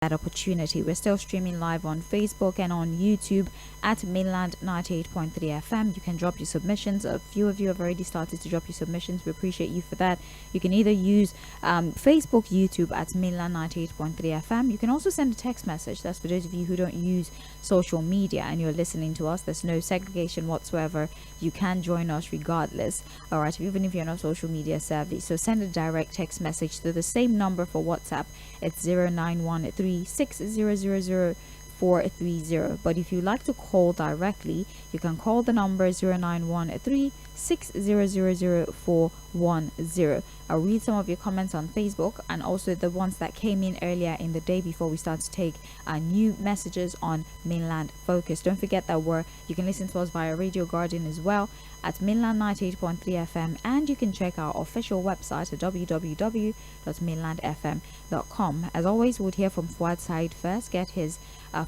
that opportunity. We're still streaming live on Facebook and on YouTube at Mainland 98.3 FM. You can drop your submissions. A few of you have already started to drop your submissions. We appreciate you for that. You can either use Facebook, YouTube at Mainland 98.3 FM. You can also send a text message. That's for those of you who don't use social media and you're listening to us. There's no segregation whatsoever. You can join us regardless. All right, even if you're not social media savvy. So send a direct text message to the same number for WhatsApp. It's 0913-6000-430. But if you like to call directly, you can call the number 0913-6000-410. I'll read some of your comments on Facebook and also the ones that came in earlier in the day before we start to take new messages on Mainland Focus. Don't forget that you can listen to us via Radio Garden as well at Mainland 98.3 FM, and you can check our official website at www.mainlandfm.com. As always, we'll hear from Fuad Said first, get his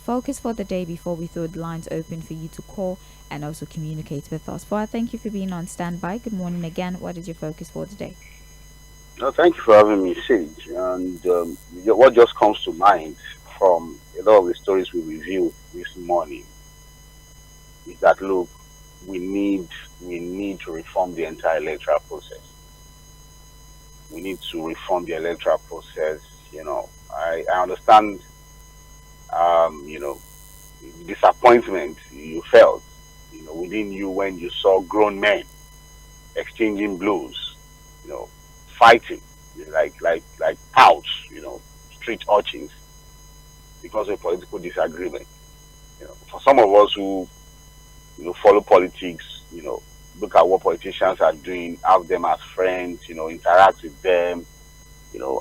focus for the day before we throw the lines open for you to call and also communicate with us. Fuad, thank you for being on standby. Good morning again. What is your focus for today? Thank you for having me, Sage. And what just comes to mind from a lot of the stories we reviewed this morning is that, look, we need to reform the entire electoral process. We need to reform the electoral process. I understand, disappointment you felt, within you when you saw grown men exchanging blows, fighting like touts, street urchins because of political disagreement. For some of us who follow politics, look at what politicians are doing, have them as friends, interact with them,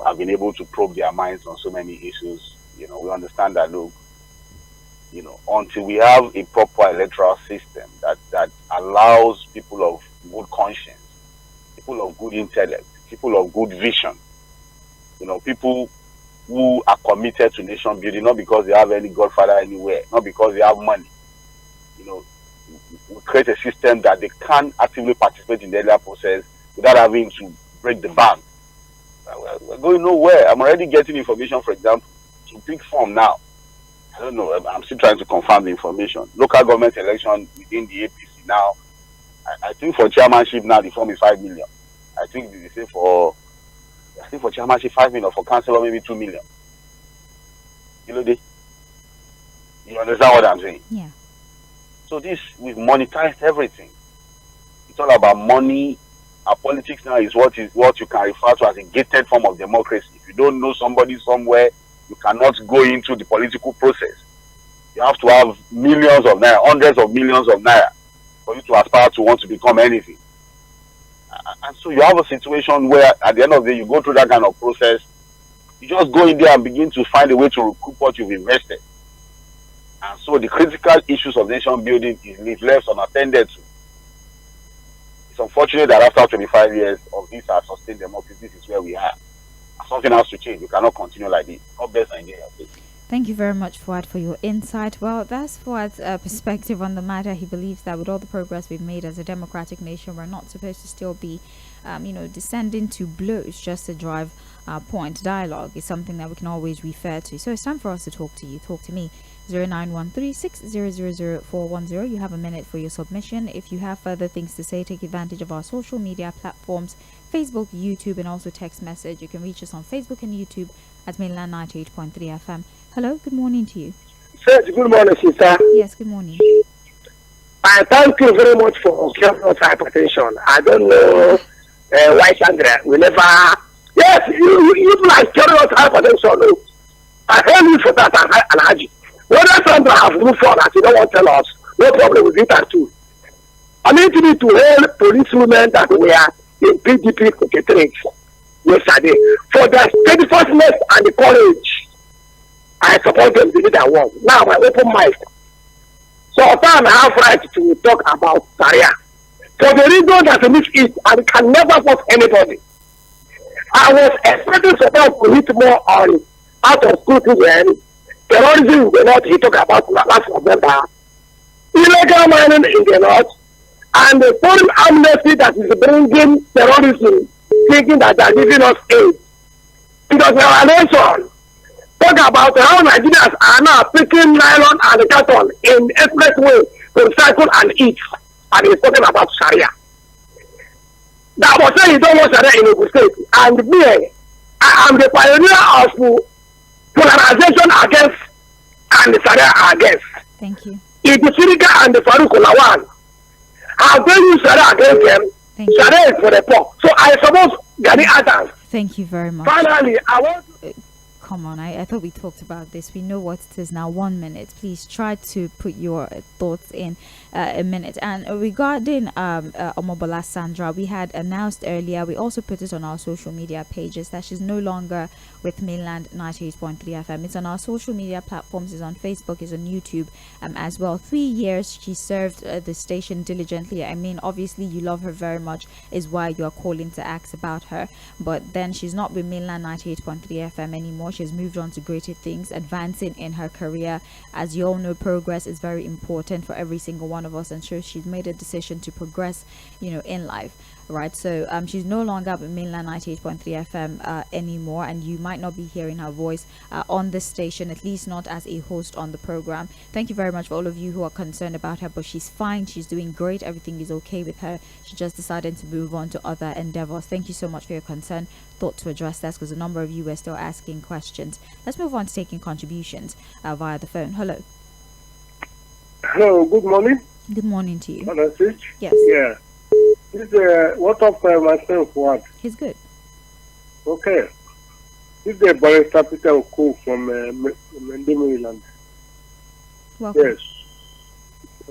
have been able to probe their minds on so many issues. We understand that, look, until we have a proper electoral system that allows people of good conscience, people of good intellect, people of good vision, people who are committed to nation building, not because they have any godfather anywhere, not because they have money, we create a system that they can actively participate in the electoral process without having to break the bank. We're going nowhere. I'm already getting information, for example, to pick form now. I don't know. I'm still trying to confirm the information. Local government election within the APC now. I think for chairmanship now the form is 5 million. I think they say for chairmanship 5 million, for councillor maybe 2 million. You understand what I'm saying? Yeah. So we've monetized everything. It's all about money. Our politics now is what you can refer to as a gated form of democracy. If you don't know somebody somewhere, you cannot go into the political process. You have to have millions of naira, hundreds of millions of naira for you to aspire to want to become anything. And so you have a situation where at the end of the day, you go through that kind of process, you just go in there and begin to find a way to recoup what you've invested. And so the critical issues of nation building is left unattended to. It's unfortunate that after 25 years of this sustained democracy, this is where we are. Something has to change. We cannot continue like this. God bless Nigeria. Thank you very much, Fuad, for your insight. Well, that's Fuad's perspective on the matter. He believes that with all the progress we've made as a democratic nation, we're not supposed to still be, descending to blows just to drive point. Dialogue is something that we can always refer to. So it's time for us to talk to you. Talk to me. 0913-6000-410. You have a minute for your submission. If you have further things to say, take advantage of our social media platforms, Facebook, YouTube, and also text message. You can reach us on Facebook and YouTube at Mainland 98.3 FM. Hello, good morning to you. Sir, good morning, sister. Yes, good morning. I thank you very much for giving us hypertension. I don't know why Sandra will never. Yes, you like carry us hypertension. No. I hail you for that, Alhaji. Whether Sandra has moved on, as you don't want to tell us, no problem with it too. I need to hail policewomen that were in PDP secretaries yesterday for their steadfastness and the courage. I support them to do that work. Now I open mind. So I have right to talk about career. For the reason that we it and can never force anybody. I was expecting support to hit more on out of school children. Terrorism in the north, he talked about last November. Illegal mining in the north, and the foreign amnesty that is bringing terrorism, thinking that they are giving us aid. It was a violation. talk about how Nigerians are now picking nylon and carton in expressway to recycle and eat. And he's talking about Sharia. That was saying he don't want Sharia in Ogun State. And me, I am the pioneer of polarization against and Sharia against. Thank you. If the Sirika and the Fᴜʟᴜ how they use Sharia against them, Sharia is for the poor. So I suppose Gani Adams. Thank you very much. Finally, I want to... Come on, I thought we talked about this. We know what it is now. 1 minute. Please try to put your thoughts in a minute. And regarding Omobola Sandra, we had announced earlier, we also put it on our social media pages that she's no longer with Mainland 98.3 FM. It's on our social media platforms, it's on Facebook, it's on YouTube as well. 3 years she served the station diligently. I mean, obviously you love her very much, is why you're calling to ask about her. But then she's not with Mainland 98.3 FM anymore. She's moved on to greater things, advancing in her career. As you all know, progress is very important for every single one of us, and so she's made a decision to progress, in life. Right, so she's no longer with Mainland 98.3 FM anymore, and you might not be hearing her voice on this station, at least not as a host on the program. Thank you very much for all of you who are concerned about her, but she's fine, she's doing great, everything is okay with her. She just decided to move on to other endeavors. Thank you so much for your concern. Thought to address that because a number of you were still asking questions. Let's move on to taking contributions via the phone. Hello. Hello, good morning. Good morning to you. Yes. Yeah. This what of myself? What? He's good. Okay. This is Barrister Peter Oko from Maryland. Welcome. Yes.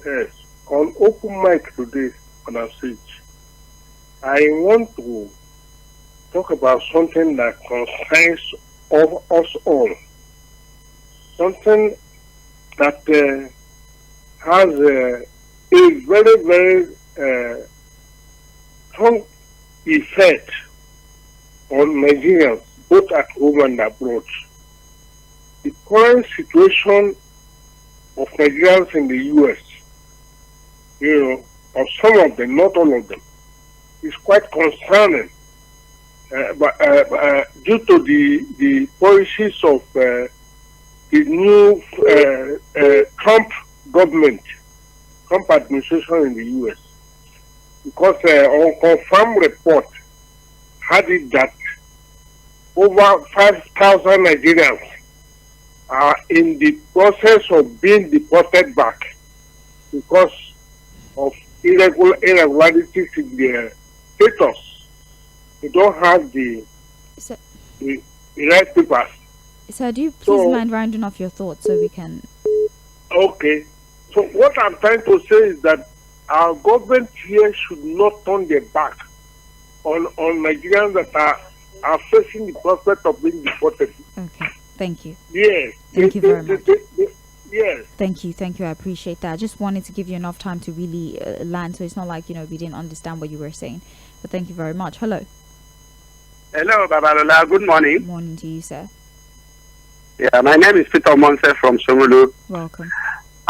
Yes. On open mic today on our stage, I want to talk about something that concerns of us all. Something that has a very, very strong effect on Nigerians, both at home and abroad. The current situation of Nigerians in the US, of some of them, not all of them, is quite concerning. But due to the policies of the new Trump government, Trump administration in the US. Because on confirmed report had it that over 5,000 Nigerians are in the process of being deported back because of irregularities in their status. They don't have the right papers. Sir, do you please mind rounding off your thoughts so we can... Okay. So what I'm trying to say is that our government here should not turn their back on Nigerians that are facing the prospect of being deported. Okay, thank you. Yes. Thank you very much. Yes. Thank you, I appreciate that. I just wanted to give you enough time to really land, so it's not like, we didn't understand what you were saying. But thank you very much. Hello. Hello, Babalola. Good morning. Good morning to you, sir. Yeah, my name is Peter Monse from Shomolu. Welcome.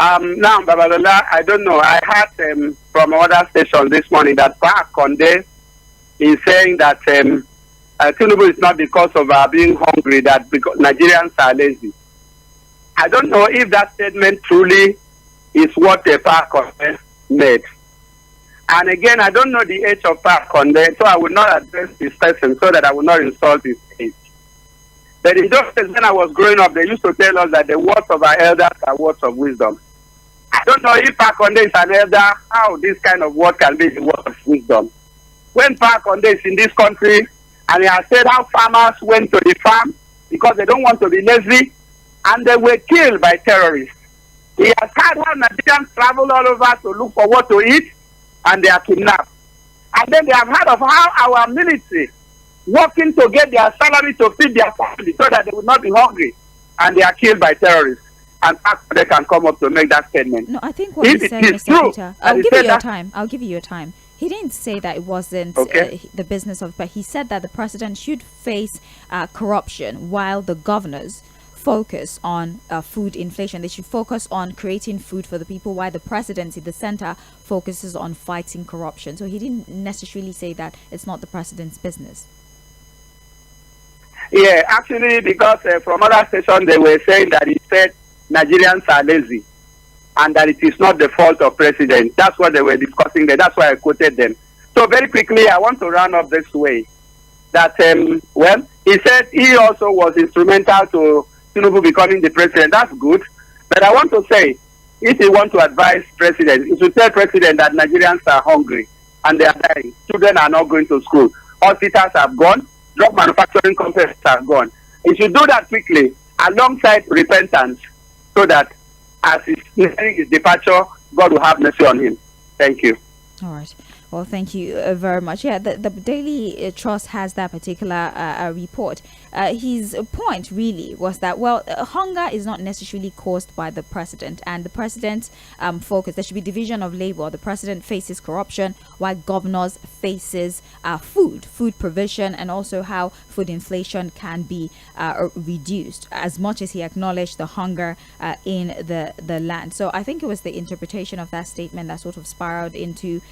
Now, Babalola, I don't know. I heard from another station this morning that Park Conde is saying that Tinubu is not because of being hungry, that because Nigerians are lazy. I don't know if that statement truly is what the Park Conde made. And again, I don't know the age of Park Conde, so I will not address this person so that I will not insult his age. But in those days when I was growing up, they used to tell us that the words of our elders are words of wisdom. I don't know if Park Conde is an elder, how this kind of word can be the word of wisdom. When Park Conde is in this country, and he has said how farmers went to the farm because they don't want to be lazy, and they were killed by terrorists. He has had how Nigerians travel all over to look for what to eat, and they are kidnapped. And then they have heard of how our military working to get their salary to feed their family so that they will not be hungry, and they are killed by terrorists. And they can come up to make that statement. No, I think what he said, Mr. Peter, I'll give you your time. He didn't say that it wasn't the business of, but he said that the president should face corruption while the governors focus on food inflation. They should focus on creating food for the people, while the presidency, the center, focuses on fighting corruption. So he didn't necessarily say that it's not the president's business. Yeah, actually, because from other stations they were saying that he said Nigerians are lazy and that it is not the fault of president. That's what they were discussing there. That's why I quoted them. So very quickly, I want to round up this way. That, well, he said he also was instrumental to Tinubu becoming the president. That's good. But I want to say, if you want to advise president, you should tell president that Nigerians are hungry and they are dying. Children are not going to school. Hospitals have gone. Drug manufacturing companies have gone. He should do that quickly alongside repentance so that as he's nearing his departure, God will have mercy on him. Thank you. All right. Well, thank you very much. Yeah, the Daily Trust has that particular report. His point really was that, well, hunger is not necessarily caused by the president, and the president's focus, there should be division of labor. The president faces corruption, while governors faces food provision, and also how food inflation can be reduced, as much as he acknowledged the hunger in the land. So I think it was the interpretation of that statement that sort of spiraled into,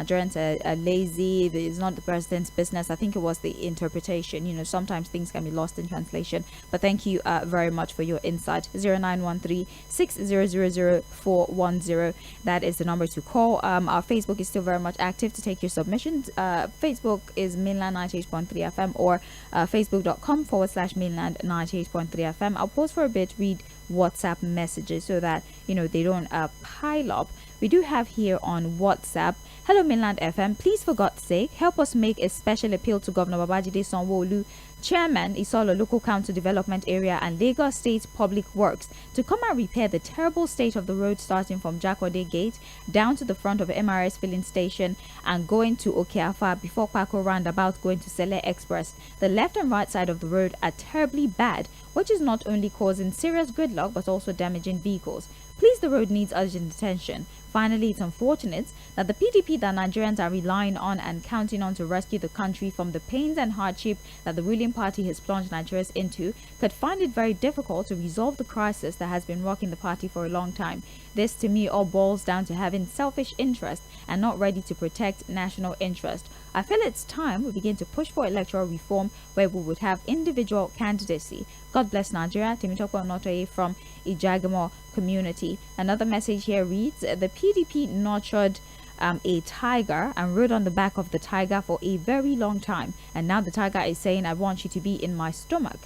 Nigerians are lazy, it's not the president's business. I think it was the interpretation. Sometimes things can be lost in translation. But thank you very much for your insight. 0913-6000-410. That is the number to call. Our Facebook is still very much active to take your submissions. Facebook is Mainland 98.3 FM or facebook.com/Mainland 98.3 FM. I'll pause for a bit, read WhatsApp messages so that they don't pile up. We do have here on WhatsApp, hello Mainland FM, please for God's sake help us make a special appeal to Governor Babajide Sanwo-Olu, Chairman Isolo Local Council Development Area and Lagos State Public Works, to come and repair the terrible state of the road starting from Jakode Gate down to the front of MRS filling station and going to Okeafa before Paco roundabout going to Sele Express. The left and right side of the road are terribly bad, which is not only causing serious gridlock but also damaging vehicles. Please, the road needs urgent attention. Finally, it's unfortunate that the PDP that Nigerians are relying on and counting on to rescue the country from the pains and hardship that the ruling party has plunged Nigerians into could find it very difficult to resolve the crisis that has been rocking the party for a long time. This, to me, all boils down to having selfish interest and not ready to protect national interest. I feel it's time we begin to push for electoral reform where we would have individual candidacy. God bless Nigeria. Temitope Onotoye from Ijagamo community. Another message here reads, the PDP nurtured a tiger and rode on the back of the tiger for a very long time. And now the tiger is saying, I want you to be in my stomach.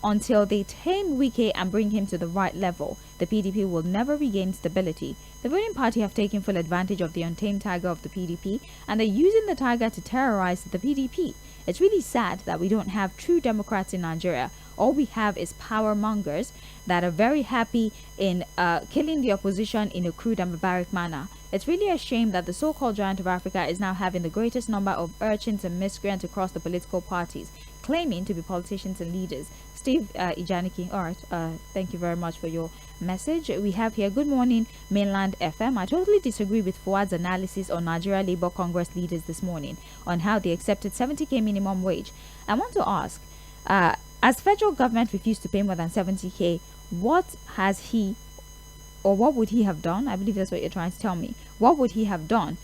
Until they tame Wike and bring him to the right level, the PDP will never regain stability. The ruling party have taken full advantage of the untamed tiger of the PDP, and they're using the tiger to terrorize the PDP. It's really sad that we don't have true Democrats in Nigeria. All we have is power mongers that are very happy in killing the opposition in a crude and barbaric manner. It's really a shame that the so-called giant of Africa is now having the greatest number of urchins and miscreants across the political parties, claiming to be politicians and leaders. Steve Ijaniki, all right, thank you very much for your message. We have here, good morning, Mainland FM. I totally disagree with Fuad's analysis on Nigeria Labour Congress leaders this morning on how they accepted 70k minimum wage. I want to ask, as federal government refused to pay more than 70k, what has he, or what would he have done? I believe that's what you're trying to tell me. What would he have done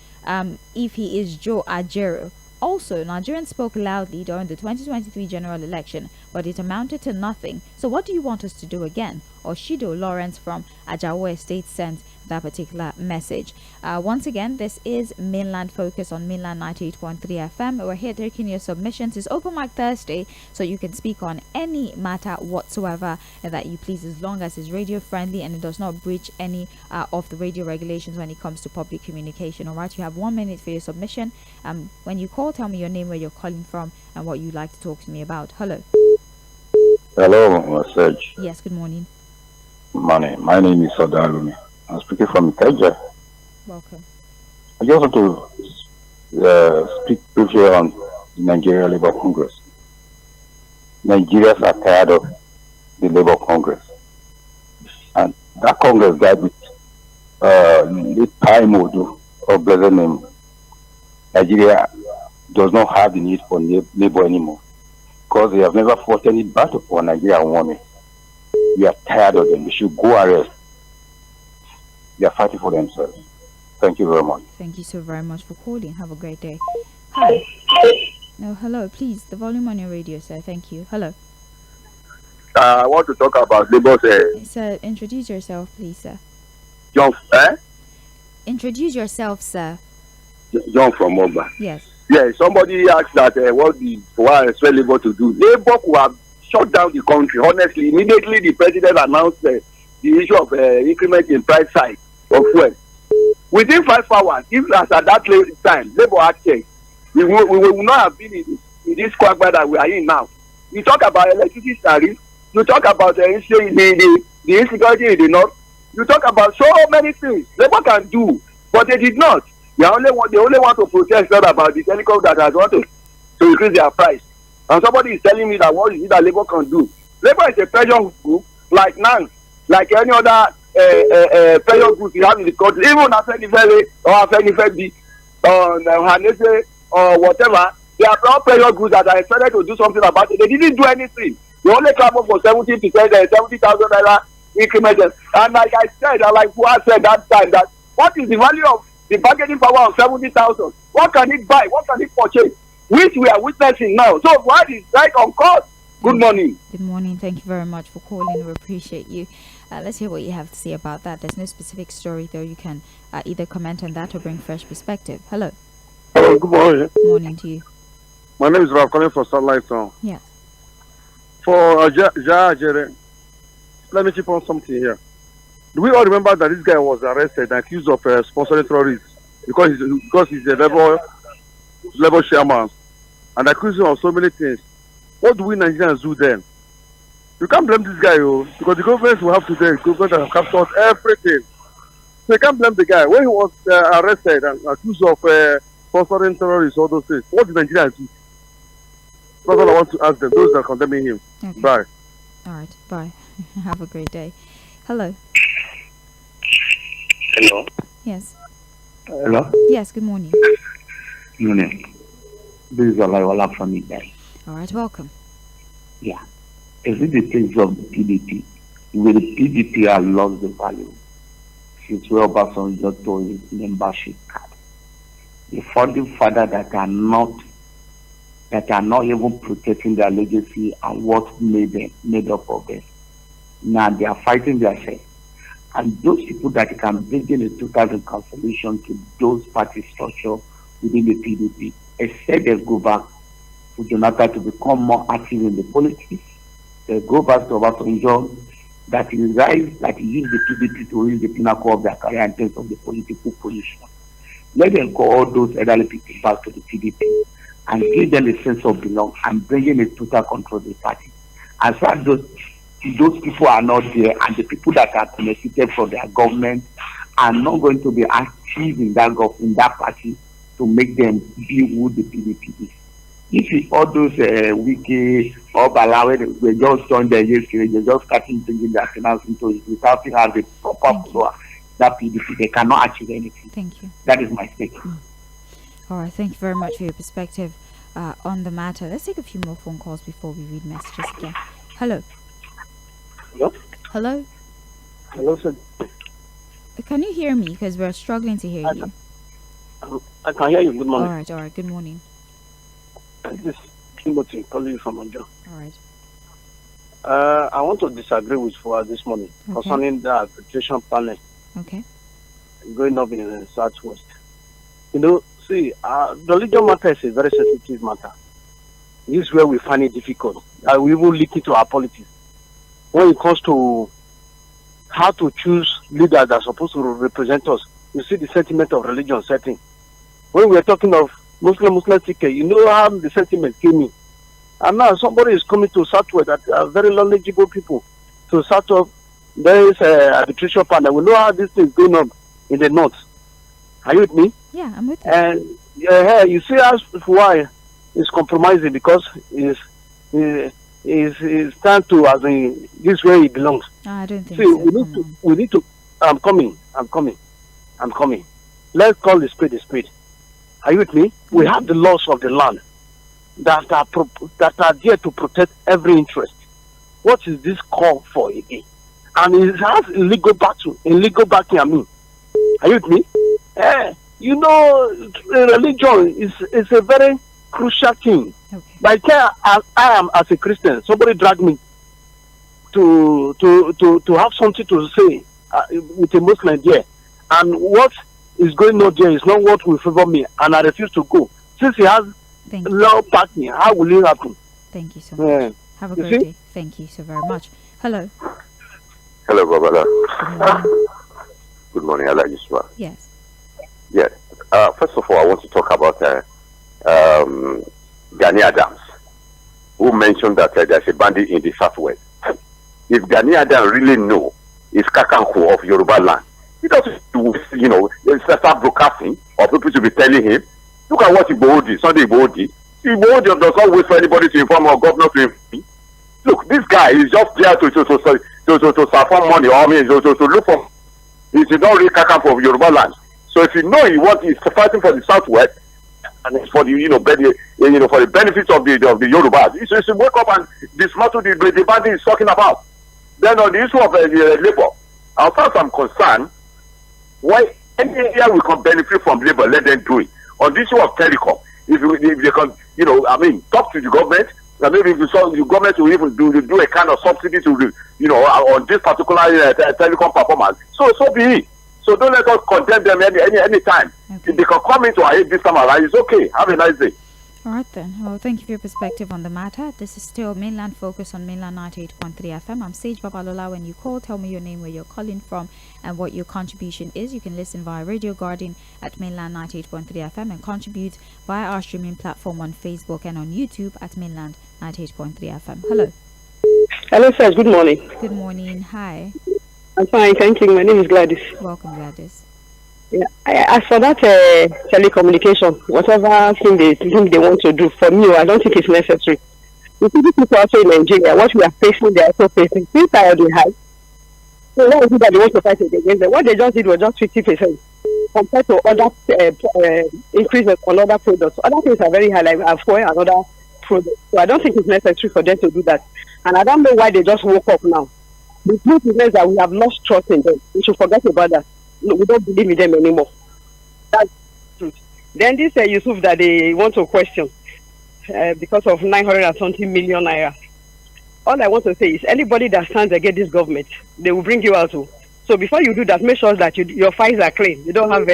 if he is Joe Ajero? Also, Nigerians spoke loudly during the 2023 general election, but it amounted to nothing. So what do you want us to do again? Oshido Lawrence from Ajawo Estate sent that particular message. Once again, this is Mainland Focus on Mainland 98.3 FM. We're here taking your submissions. It's Open Mic Thursday, so you can speak on any matter whatsoever that you please, as long as it's radio friendly and it does not breach any of the radio regulations when it comes to public communication. All right, you have 1 minute for your submission. When you call, tell me your name, where you're calling from, and what you'd like to talk to me about. Hello. Hello, Serge. Yes, good morning. Morning. My name is Odalumi. I'm speaking from Ikeja. Welcome. I just want to speak briefly on the Nigeria Labour Congress. Nigerians are tired of the Labour Congress. And that Congress guy with the time of blessed name, Nigeria does not have the need for labor anymore, because they have never fought any battle for Nigeria and won it. We are tired of them. We should go arrest. They are fighting for themselves. Thank you very much. Thank you so very much for calling. Have a great day. Hi. No, hello, please. The volume on your radio, sir. Thank you. Hello. I want to talk about Labour's. Sir, introduce yourself, please, sir. John, Introduce yourself, sir. John from Oba. Yes. Yeah, somebody asked that what I expect Labour to do. Labour could have shut down the country. Honestly, immediately the president announced the issue of increment in price side of fuel. Within 5 hours, if as at that time, Labour had checked, we will not have been in this quagmire that we are in now. You talk about electricity tariff, you talk about the insecurity in the north, you talk about so many things Labour can do, but they did not. They only want to protest about the telecom that has wanted to increase their price. And somebody is telling me that what is it that Labour can do? Labour is a pressure group like NANS, like any other pressure group you have in the country, even Afenifere or Afenifere or Hanese or whatever. They are all pressure groups that are expected to do something about it. They didn't do anything. They only clamor for 70%, 70,000 naira increment. And like I said, and like Fuad said that time, that what is the value of the bargaining power of 70,000? What can it buy? What can it purchase? Which we are witnessing now. So what is right on course? Good morning. Good morning. Thank you very much for calling. We appreciate you. Let's hear what you have to say about that. There's no specific story, though. You can either comment on that or bring fresh perspective. Hello. Hello, good morning. Good morning to you. My name is Rob, calling for Stoÿ. Yes. For Jere, let me chip on something here. Do we all remember that this guy was arrested and accused of sponsoring terrorists because he's a level chairman and accused him of so many things? What do we Nigerians do then? You can't blame this guy, because the government will have to do. The government have captured everything. So you can't blame the guy. When he was arrested and accused of sponsoring terrorists, all those things, what did Nigerians do? That's all I want to ask them, those that are condemning him. Okay. Bye. All right. Bye. Have a great day. Hello. Hello. Yes. Hello. Yes. Good morning. Good morning. This is Olaiwola from Ibai. All right. Welcome. Yeah. Is it the case of the PDP? Will the PDP have lost the value since Obasanjo told his membership card? The founding fathers that are not even protecting their legacy and what made up of them. Now they are fighting themselves. And those people that can bring in a total reconciliation to those party structure within the PDP, except they go back to Jonathan to become more active in the politics. They go back to Obasanjo that he used the PDP to reach the pinnacle of their career in terms of the political position. Let them call all those elderly people back to the PDP and give them a sense of belonging and bring in a total control of the party. As far as those people are not there and the people that are benefited from their government are not going to be active in that party to make them be who the PDP is. If all those wiki or Balawe, they just joined the yesterday, they just starting bringing their finance into it without having the proper power, that PDP, they cannot achieve anything. Thank you. That is my statement. All right. Thank you very much for your perspective on the matter. Let's take a few more phone calls before we read messages again. Hello. Hello? Hello. Hello, sir. Can you hear me? Because we're struggling to hear you. I can hear you. Good morning. All right. All right. Good morning. This is Timothy calling you from Ojo. All right. I want to disagree with Fuad this morning concerning the arbitration panel Okay. going up in the Southwest. See, the religion matter is a very sensitive matter. This is where we find it difficult. We will leak into our politics. When it comes to how to choose leaders that are supposed to represent us, you see the sentiment of religion setting. When we are talking of Muslim ticket, you know how the sentiment came in. And now somebody is coming to Southwest that are very knowledgeable people to start up. There is a arbitration panel. We know how this thing is going on in the north. Are you with me? Yeah, I'm with you. And you see us why is compromising because is stand to as in this way he belongs. I don't think see, so. we need to I'm coming. Let's call the spade a spade. Are you with me? We have the laws of the land that are there to protect every interest. What is this call for again? And it has illegal backing. I mean, are you with me? Religion is a very crucial thing. Okay. By the time I am as a Christian, somebody dragged me to have something to say with a Muslim there. And what is going on there is not what will favor me, and I refuse to go. Since he has law partner, how will it happen? Thank you so much. Have a great day. Thank you so very much. Hello. Hello, Babala. Good morning. Good morning. I like you, sir. Yes. Yes. First of all, I want to talk about Gani Adams, who mentioned that there's a bandit in the southwest. If Gani Adams really know is Kakanku of Yoruba land, he doesn't, start broadcasting or people to be telling him, look at what Igboho did, Sunday Igboho did. Igboho does not wait for anybody to inform or governor to inform. Look, this guy is just there to perform money, or I mean, to look for. He's not really Kakanku of Yoruba land. So if you know he's fighting for the southwest, and it's for the for the benefits of the Yorubas, he should wake up and dismantle the bandit he's talking about. Then on the issue of labor, as far as I'm concerned, why any area we can benefit from labor, let them do it. On the issue of telecom, if they can, talk to the government, and maybe if the government will even do a kind of subsidy to on this particular telecom performance. So be it. So don't let us condemn them any time. Okay. If they can come into our aid this time around, it's okay. Have a nice day. All right then. Well, thank you for your perspective on the matter. This is still Mainland Focus on Mainland 98.3 FM. I'm Sage Babalola. When you call, tell me your name, where you're calling from, and what your contribution is. You can listen via Radio Garden at Mainland 98.3 FM and contribute via our streaming platform on Facebook and on YouTube at Mainland 98.3 FM. Hello. Hello, sir. Good morning. Good morning. Hi. I'm fine, thank you. My name is Gladys. Welcome, Gladys. Yeah, as for that telecommunication, whatever thing they think they want to do, for me, I don't think it's necessary. You see, people also in Nigeria, what we are facing, they are also facing. Things are already high. So what is it that they want to fight against them? What they just did was just 50% compared to other increases on other products. Other things are very high, like fuel and other products. So I don't think it's necessary for them to do that. And I don't know why they just woke up now. The truth is that we have lost trust in them. We should forget about that. No, we don't believe in them anymore. That's the truth. Then this Yusuf that they want to question because of 900 million naira. All I want to say is anybody that stands against this government, they will bring you out too. So before you do that, make sure that your files are clean. You don't have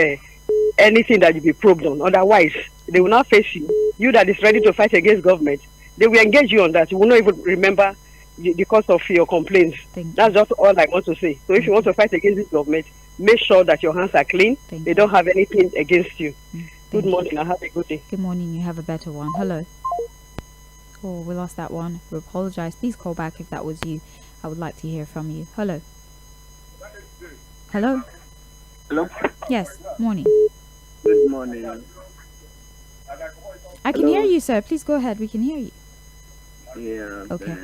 anything that you be probed on. Otherwise, they will not face you. You that is ready to fight against government, they will engage you on that. You will not even remember the cause of your complaints. That's just all I want to say. So if you want to fight against this government, make sure that your hands are clean. They don't have anything against you. Good morning. I have a good day. Good morning. You have a better one. Hello. Oh, we lost that one. We apologize. Please call back if that was you. I would like to hear from you. Hello. Hello. Hello. Yes. Morning. Good morning. I can hear you, sir. Please go ahead. We can hear you. Yeah. Okay.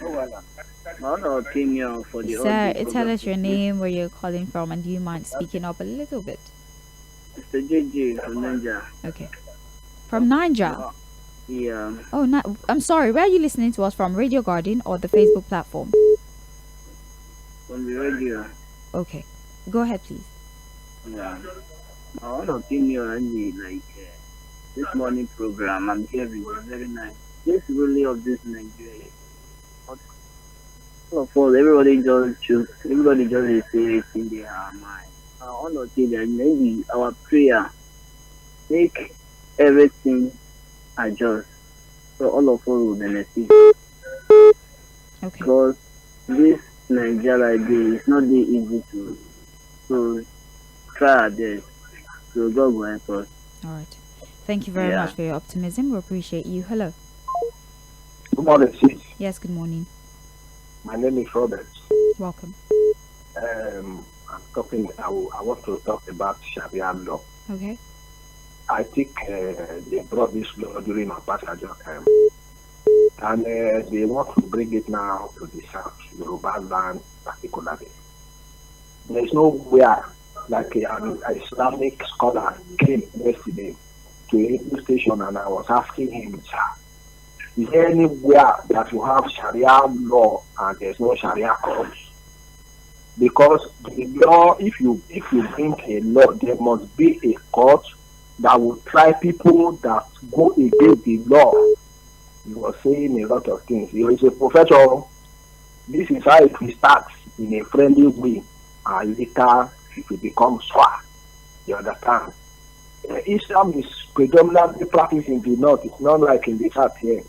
My own opinion for the Sir, tell us your name, where you're calling from, and do you mind speaking up a little bit? Mr. JJ from Niger. Okay. From Niger? Yeah. Oh, I'm sorry. Where are you listening to us from? Radio Garden or the Facebook platform? From the radio. Okay. Go ahead, please. Yeah. My own opinion, this morning program I'm hearing is very nice. This really of this Nigeria. Of course, everybody just is saying it in their mind. I want to say that maybe our prayer make everything adjust, so all of us will benefit. Okay. Because this Nigeria day is not really easy to, so try our best. So God will help us. All right. Thank you very much for your optimism. We appreciate you. Hello. Good morning, sis. Yes, good morning. My name is Robert. Welcome. I want to talk about Sharia law. Okay. I think they brought this law during Obasanjo time. And they want to bring it now to the South, Yoruba land particularly. There's nowhere like an Islamic scholar came yesterday to a radio station and I was asking him, sir, is there anywhere that you have Sharia law and there's no Sharia courts? Because the law, if you bring a law, there must be a court that will try people that go against the law. You were saying a lot of things. He is a professor. This is how it will start in a friendly way, and later it will become swah. You understand? Islam is predominantly practiced in the north. It's not like in the south here.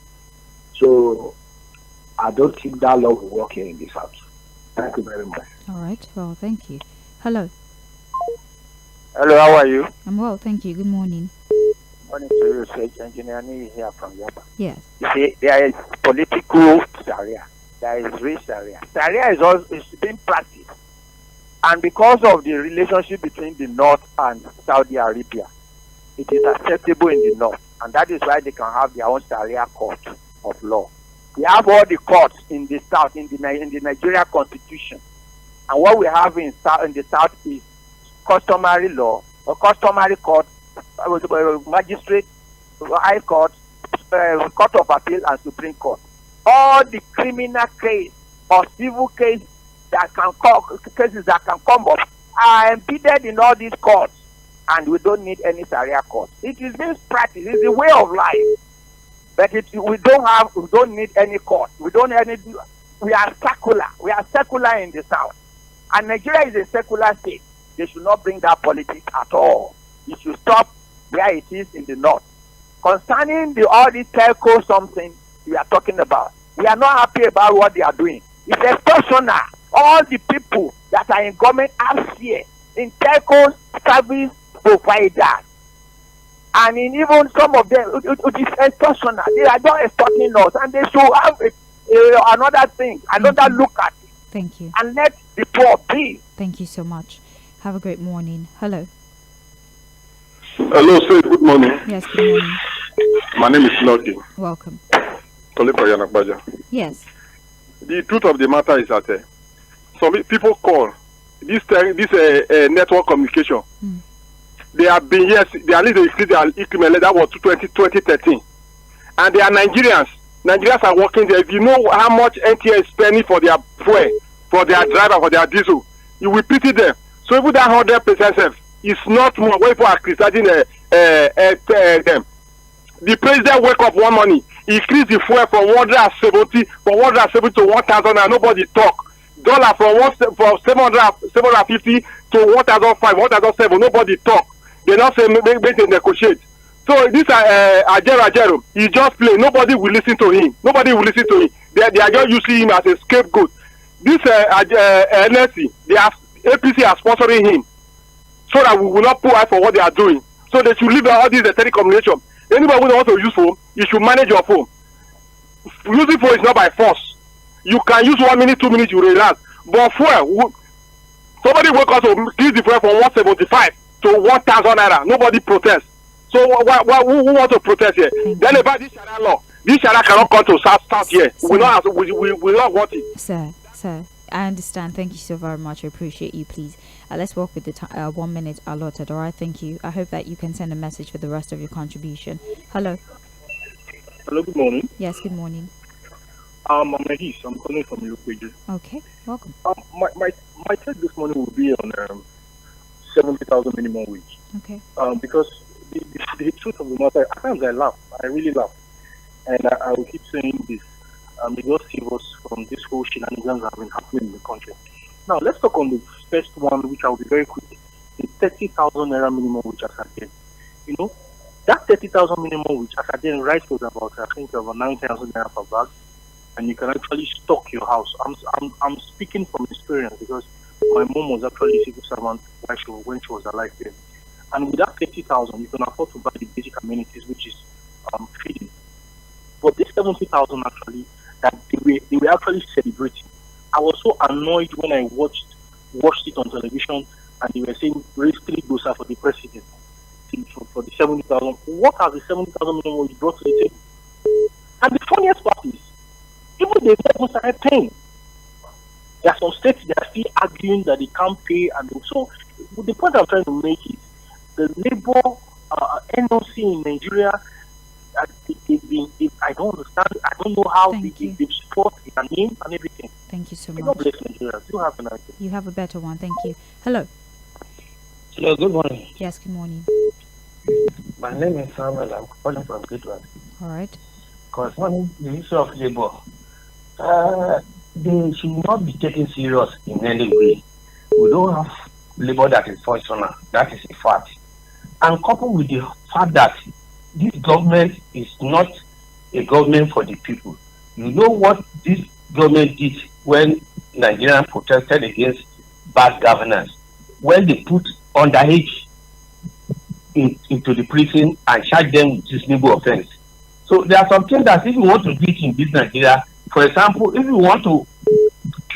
So I don't think that law will work here in the south. Thank you very much. All right. Well, thank you. Hello. Hello, how are you? I'm well, thank you. Good morning. Morning to you, Sage Engineer Nee here from Yaba. Yes. You see, there is political Sharia. There is real Sharia. Sharia is being practiced. And because of the relationship between the North and Saudi Arabia, it is acceptable in the North. And that is why they can have their own Sharia court of law. We have all the courts in the South, in the Nigeria Constitution. And what we have in the South is customary law or customary court, magistrate, high court, court of appeal, and Supreme Court. All the criminal case or civil case that can cases that can come up are embedded in all these courts, and we don't need any Sharia court. It is being practiced. It's the way of life. But we don't need any court. We are secular. We are secular in the South, and Nigeria is a secular state. They should not bring that politics at all. It should stop where it is in the North. Concerning all this telco something we are talking about, we are not happy about what they are doing. It's extortional. All the people that are in government are here in telco service providers. And in even some of them, it is extortional. They are just extorting us, and they should have another thing, another look at it. Thank you. And let the poor be. Thank you so much. Have a great morning. Hello. Hello, sir. Good morning. Yes, good morning. My name is Lucky. Welcome. Yes. The truth of the matter is that some people call this network communication. They have been here. They are leading their equipment. That was 2013, and they are Nigerians. Nigerians are working there. If you know how much NTA is spending for their fuel, for their driver, for their diesel, you will pity them. So even that 100% is not more. When people are criticizing them, the president wake up one morning, increase the fuel from 170 to 1,000, and nobody talk. Dollar from 750 to 1,005, 1,007, nobody talk. They not say make they negotiate. So this Ajero, he just play. Nobody will listen to him. Nobody will listen to him. They are just using him as a scapegoat. This NSC, they have APC are sponsoring him, so that we will not put out for what they are doing. So they should leave all these telecommunication. Anybody who wants to use phone, you should manage your phone. Using phone is not by force. You can use 1 minute, 2 minutes, you relax. But fuel, somebody wake up to increase the fuel from 175 to 1,000 naira. Nobody protests. So who want to protest here? Then about this Sharia law, this Sharia cannot come to South here. We not want it. Sir, I understand. Thank you so very much. I appreciate you. Please, let's work with the 1 minute allotted. All right, thank you. I hope that you can send a message for the rest of your contribution. Hello. Hello, good morning. Yes, good morning. I'm Mahis. I'm calling from Lɪਧᴇ. Okay, welcome. My take this morning will be on 70,000 minimum wage. Okay. Because the truth of the matter, at times I laugh. I really laugh, and I will keep saying this. May God save us from this whole shenanigans that have been happening in the country. Now, let's talk on the first one, which I will be very quick. The 30,000 naira minimum wage as again. You know, that 30,000 minimum wage as again right was about, I think, about 9,000 naira per bag, and you can actually stock your house. I'm speaking from experience because my mom was actually a civil servant when she was alive then. And with that 30,000, you can afford to buy the basic amenities, which is feeding. But this 70,000 actually, that they were actually celebrating. I was so annoyed when I watched it on television, and they were saying raise ⴑ for the president for the 70,000. What has the 70,000 minimum wage brought to the table? And the funniest part is, even they never started paying. There are some states that are still arguing that they can't pay, and so the point I'm trying to make is the labor NOC in Nigeria. I don't understand. I don't know how they support their name and everything. Thank you so much. God bless Nigeria. You have a nice day. You have a better one. Thank you. Hello. Hello, good morning. Yes, good morning. My name is Samuel. I'm calling from Gateway. All right. Concerning the issue of labor, they should not be taken serious in any way. We don't have labor that is functional. That is a fact. And coupled with the fact that this government is not a government for the people. You know what this government did when Nigerians protested against bad governance? When they put underage into the prison and charge them with reasonable offense. So there are some things that if you want to do it in this Nigeria, for example, if you want to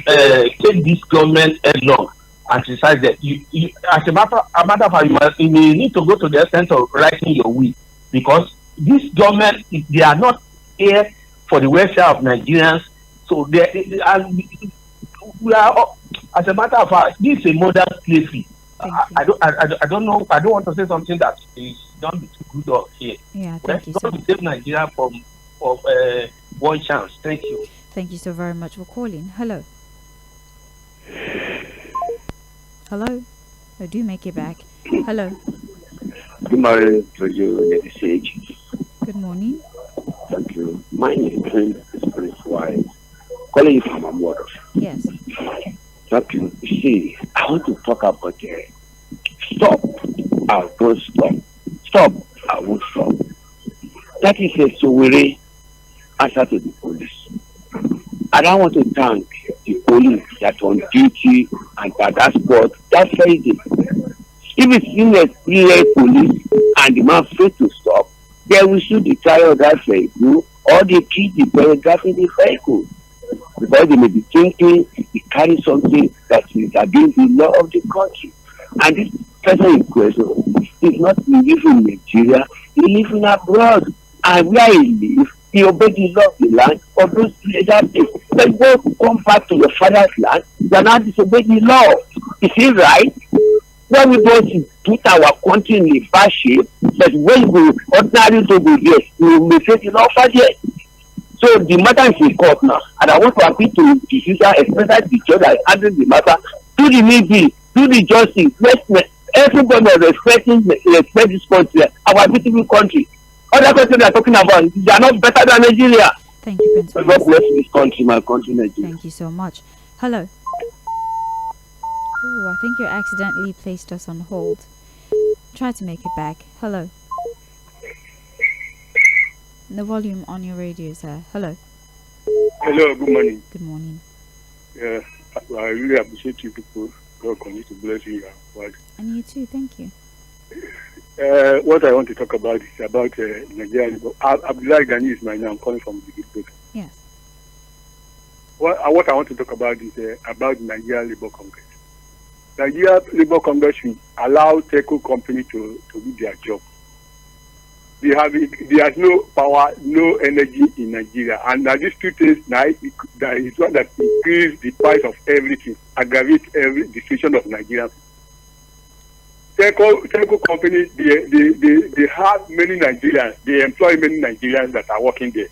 take this government headlong and criticize that, you as a matter of fact, you may need to go to the extent of writing your will, because this government, they are not here for the welfare of Nigerians. So and we are, as a matter of fact, this is a modern slavery. I don't know. I don't want to say something that is don't be too good or here. Yeah, thank you. Don't be save Nigeria from one chance. Thank you. Thank you so very much for calling. Hello. Hello. Oh, do make it back. Hello. Good morning to you, Lady Sage. Good morning. Thank you. My name is Prince Wise. Calling you from Amoros. Yes. Thank you. See, I want to talk about stop. I won't stop. Stop. I won't stop. That is a Sowore answer to the police. And I want to thank the police that on duty and that spot that very day. If it's in a clear police and the man fails to stop, then we should retire that vehicle or they keep the paragraph in the vehicle. Because they may be thinking he carries something that is against the law of the country. And this person in question is not living in Nigeria, he lives in abroad. And where he lives, he obeys the law of the land of those that day. But go come back to your father's land, you are not disobey the law. Is it right? When we go to put our country in a bad shape, but when we ordinarily to go there, we may face the law for there. So the matter is in court now, and I want to appeal to the judicial, especially the judge that handles the matter, to the media, to the justice. Let everybody respect this country, our beautiful country. Other countries they are talking about, they are not better than Nigeria. Thank you, Prince. God bless this country, my country, Nigeria. Thank you so much. Hello. Oh, I think you accidentally placed us on hold. Try to make it back. Hello. The volume on your radio, sir. Hello. Hello, good morning. Good morning. Yeah, I really appreciate you people. God continue to bless you. And you too, thank you. What I want to talk about is about Nigeria. Abdullah Ghani is my name. I'm calling from the Gilbert. Yes. What I want to talk about is about Nigeria Labour Congress. Nigeria Labour Congress should allow telco company to do their job. There's no power, no energy in Nigeria, and now these two things that is one that increase the price of everything, aggravate the situation of Nigeria. Telco companies, they have many Nigerians, they employ many Nigerians that are working there,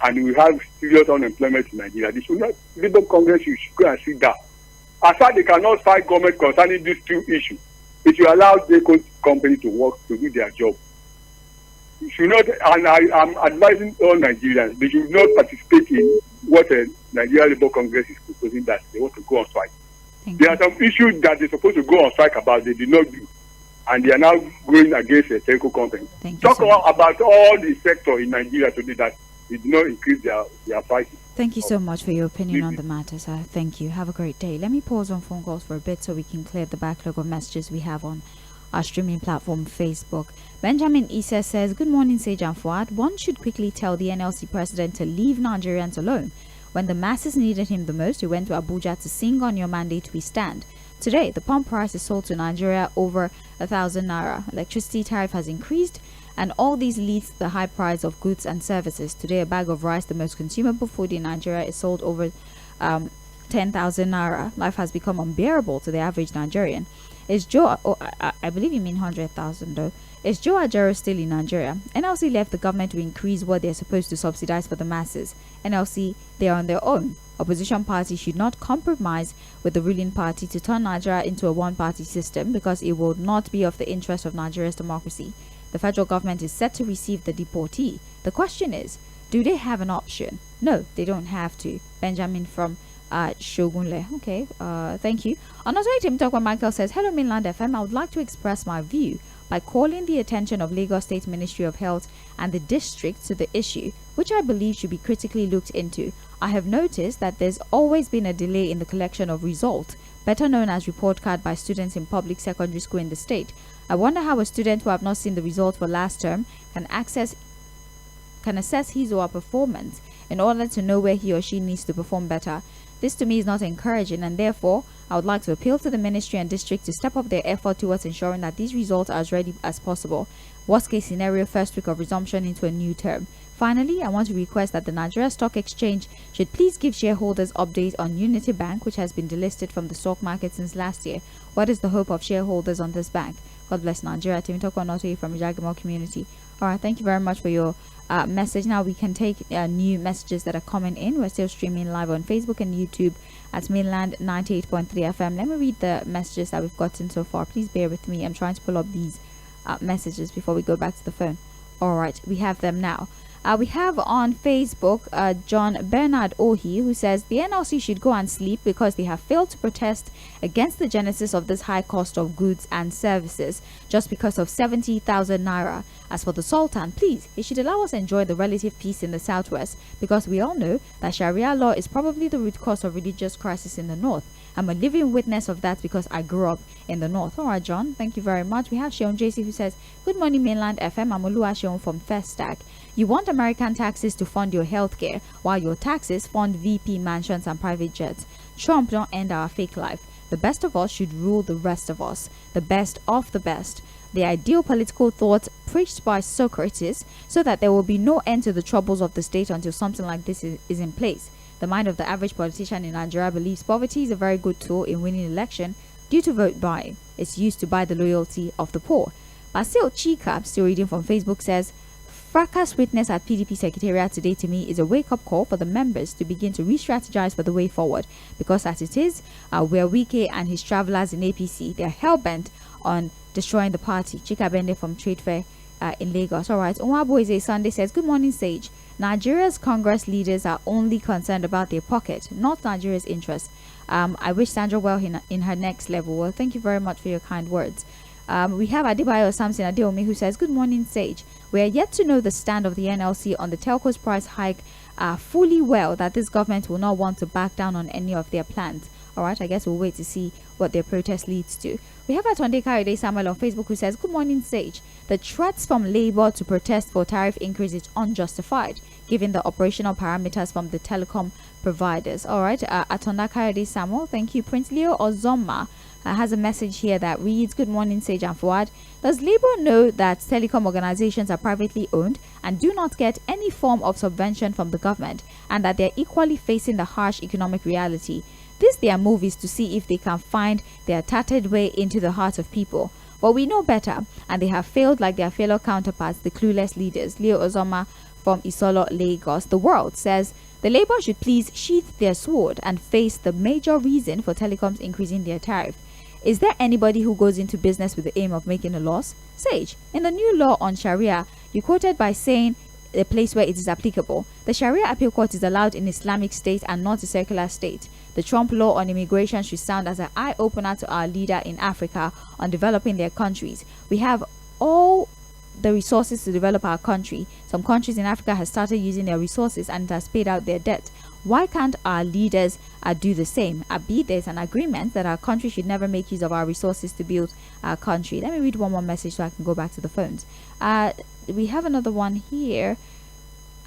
and we have serious unemployment in Nigeria. They should not, Labour Congress should go and sit down. As far as they cannot fight government concerning these two issues, it should allow telco company to work, to do their job. You should not, and I'm advising all Nigerians, they should not participate in what Nigeria Labour Congress is proposing, that they want to go on strike. There are some issues that they're supposed to go on strike about, they did not do, and they are now going against a telco company. Talk about all the sector in Nigeria today that did not increase their prices. Thank you so much for your opinion on the matter, sir. Thank you. Have a great day. Let me pause on phone calls for a bit so we can clear the backlog of messages we have on our streaming platform, Facebook. Benjamin Issa says, good morning, Sage and Fuad. One should quickly tell the NLC president to leave Nigerians alone. When the masses needed him the most, he went to Abuja to sing on your mandate we stand. Today, the pump price is sold to Nigeria over 1,000 naira. Electricity tariff has increased, and all these leads to the high price of goods and services. Today, a bag of rice, the most consumable food in Nigeria, is sold over 10,000 naira. Life has become unbearable to the average Nigerian. Is Joe, I believe you mean 100,000 though. Is Joe Ajero still in Nigeria? NLC left the government to increase what they're supposed to subsidize for the masses. NLC, they are on their own. Opposition parties should not compromise with the ruling party to turn Nigeria into a one-party system, because it will not be of the interest of Nigeria's democracy. The federal government is set to receive the deportee. The question is, do they have an option? No, they don't have to. Benjamin from Shogunle. Okay, thank you. On our way, Tim Tokwa Michael says, "Hello, Mainland FM. I would like to express my view by calling the attention of Lagos State Ministry of Health and the district to the issue, which I believe should be critically looked into. I have noticed that there's always been a delay in the collection of results, better known as report card, by students in public secondary school in the state. I wonder how a student who have not seen the result for last term can assess his or her performance in order to know where he or she needs to perform better. This to me is not encouraging, and therefore I would like to appeal to the ministry and district to step up their effort towards ensuring that these results are as ready as possible. Worst case scenario, first week of resumption into a new term. Finally, I want to request that the Nigeria Stock Exchange should please give shareholders updates on Unity Bank, which has been delisted from the stock market since last year. What is the hope of shareholders on this bank? God bless Nigeria." Tim Tokwa Notoyi from Jagamo community. All right, thank you very much for your message. Now we can take new messages that are coming in. We're still streaming live on Facebook and YouTube at Mainland 98.3 FM. Let me read the messages that we've gotten so far. Please bear with me. I'm trying to pull up these messages before we go back to the phone. All right, we have them now. We have on Facebook John Bernard Ohi, who says the NLC should go and sleep because they have failed to protest against the genesis of this high cost of goods and services just because of 70,000 naira. As for the Sultan, please, he should allow us enjoy the relative peace in the southwest, because we all know that Sharia law is probably the root cause of religious crisis in the north. I'm a living witness of that because I grew up in the north. All right, John, thank you very much. We have Sheon JC, who says, "Good morning, Mainland FM. I'm Olua Sheon from First Stack. You want American taxes to fund your healthcare, while your taxes fund VP mansions and private jets. Trump don't end our fake life. The best of us should rule the rest of us. The best of the best. The ideal political thought preached by Socrates, so that there will be no end to the troubles of the state until something like this is in place. The mind of the average politician in Nigeria believes poverty is a very good tool in winning election due to vote buying. It's used to buy the loyalty of the poor." Basil Chika, still reading from Facebook, says, "Fracas witness at PDP Secretariat today to me is a wake-up call for the members to begin to re-strategize for the way forward, because as it is, where Wike and his travelers in APC, they're hell-bent on destroying the party." Chika Bende from Trade Fair in Lagos. All right, Onwaboise Sunday says, "Good morning, Sage. Nigeria's Congress leaders are only concerned about their pocket, not Nigeria's interests. I wish Sandra well in her next level." Well, thank you very much for your kind words. We have Adebayo Samson Adeomi, who says, "Good morning, Sage. We are yet to know the stand of the NLC on the telco's price hike, fully well that this government will not want to back down on any of their plans." All right, I guess we'll wait to see what their protest leads to. We have Atonde Kayode Samuel on Facebook, who says, "Good morning, Sage. The threats from Labour to protest for tariff increase is unjustified, given the operational parameters from the telecom providers." All right, Atonde Kayode Samuel, thank you. Prince Leo Ozoma has a message here that reads, "Good morning, Sage and Fuad. Does Labour know that telecom organizations are privately owned and do not get any form of subvention from the government, and that they're equally facing the harsh economic reality? This their move is to see if they can find their tattered way into the heart of people. But we know better, and they have failed like their fellow counterparts, the clueless leaders." Leo Ozoma from Isolo, Lagos. The World says, "The Labour should please sheath their sword and face the major reason for telecoms increasing their tariff. Is there anybody who goes into business with the aim of making a loss? Sage, in the new law on Sharia, you quoted by saying a place where it is applicable. The Sharia appeal court is allowed in Islamic state and not a secular state. The Trump law on immigration should sound as an eye-opener to our leader in Africa on developing their countries. We have all the resources to develop our country. Some countries in Africa have started using their resources and it has paid out their debt. Why can't our leaders do the same? Be there's an agreement that our country should never make use of our resources to build our country." Let me read one more message so I can go back to the phones. We have another one here.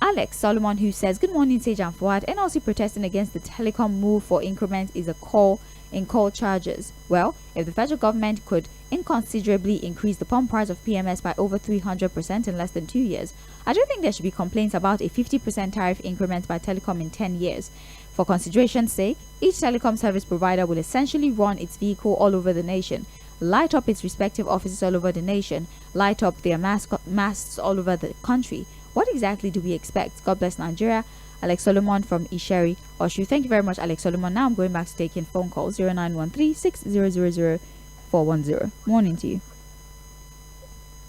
Alex Solomon, who says, "Good morning, Sage and Fuad. NLC protesting against the telecom move for increment is a call in call charges. Well, if the federal government could inconsiderably increase the pump price of PMS by over 300% in less than 2 years, I don't think there should be complaints about a 50% tariff increment by telecom in 10 years. For consideration's sake, each telecom service provider will essentially run its vehicle all over the nation, light up its respective offices all over the nation, light up their masts all over the country. What exactly do we expect? God bless Nigeria." Alex Solomon from Isheri, Oshu. Thank you very much, Alex Solomon. Now I'm going back to taking phone calls. 0913-6000-410. Morning to you.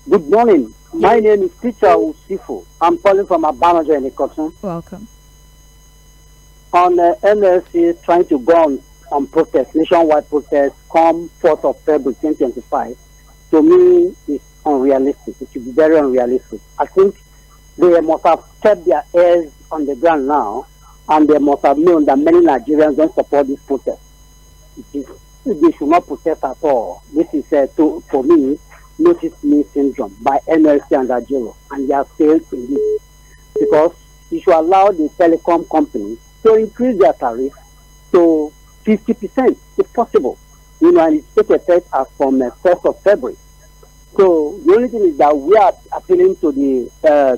Good morning. My name is Teacher Usifu. I'm calling from Abanajo in Ikoton. Welcome. on MSC trying to go on protest, nationwide protest, come 4th of February 2025, to me is unrealistic. It should be very unrealistic. I think they must have kept their ears on the ground now, and they must have known that many Nigerians don't support this protest. They should not protest at all. This is, for me, notice me syndrome by NLC and Ajero, and they have failed in this. Because you should allow the telecom companies to increase their tariff to 50% if possible. And it take effect as from 1st of February. So the only thing is that we are appealing to the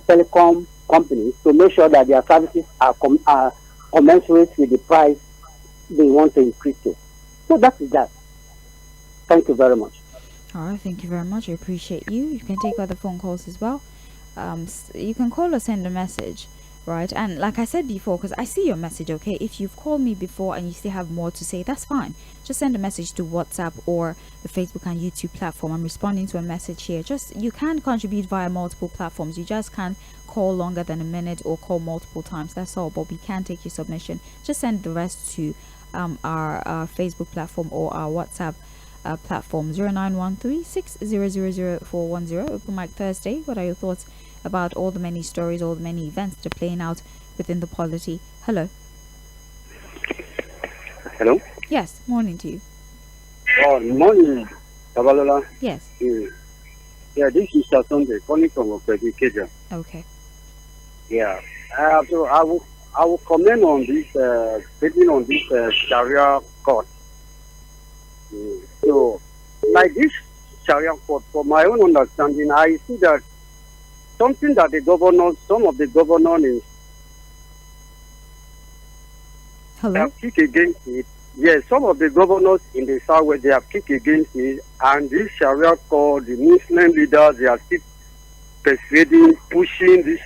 telecom companies to make sure that their services are commensurate with the price they want to increase to. So that is that. Thank you very much. All right, thank you very much. I appreciate you. You can take other phone calls as well. You can call or send a message, right? And like I said before, because I see your message, okay? If you've called me before and you still have more to say, that's fine. Just send a message to WhatsApp or the Facebook and YouTube platform. I'm responding to a message here. You can contribute via multiple platforms. You just can't call longer than a minute or call multiple times. That's all. But we can take your submission. Just send the rest to our Facebook platform or our WhatsApp platform 0913-6000-410. Open Mic Thursday. What are your thoughts about all the many stories, all the many events that are playing out within the polity? Hello. Hello. Yes. Morning to you. Oh, morning, Tabalola. Yes. Yeah, this is Sunday calling from Okeja. Okay. Yeah. So I will comment on this statement on this Sharia court. So, like this Sharia court, for my own understanding, I see that something that some of the governors have kicked against it. Yes, some of the governors in the Southwest, they have kicked against it, and this Sharia court, the Muslim leaders, they are still persuading, pushing this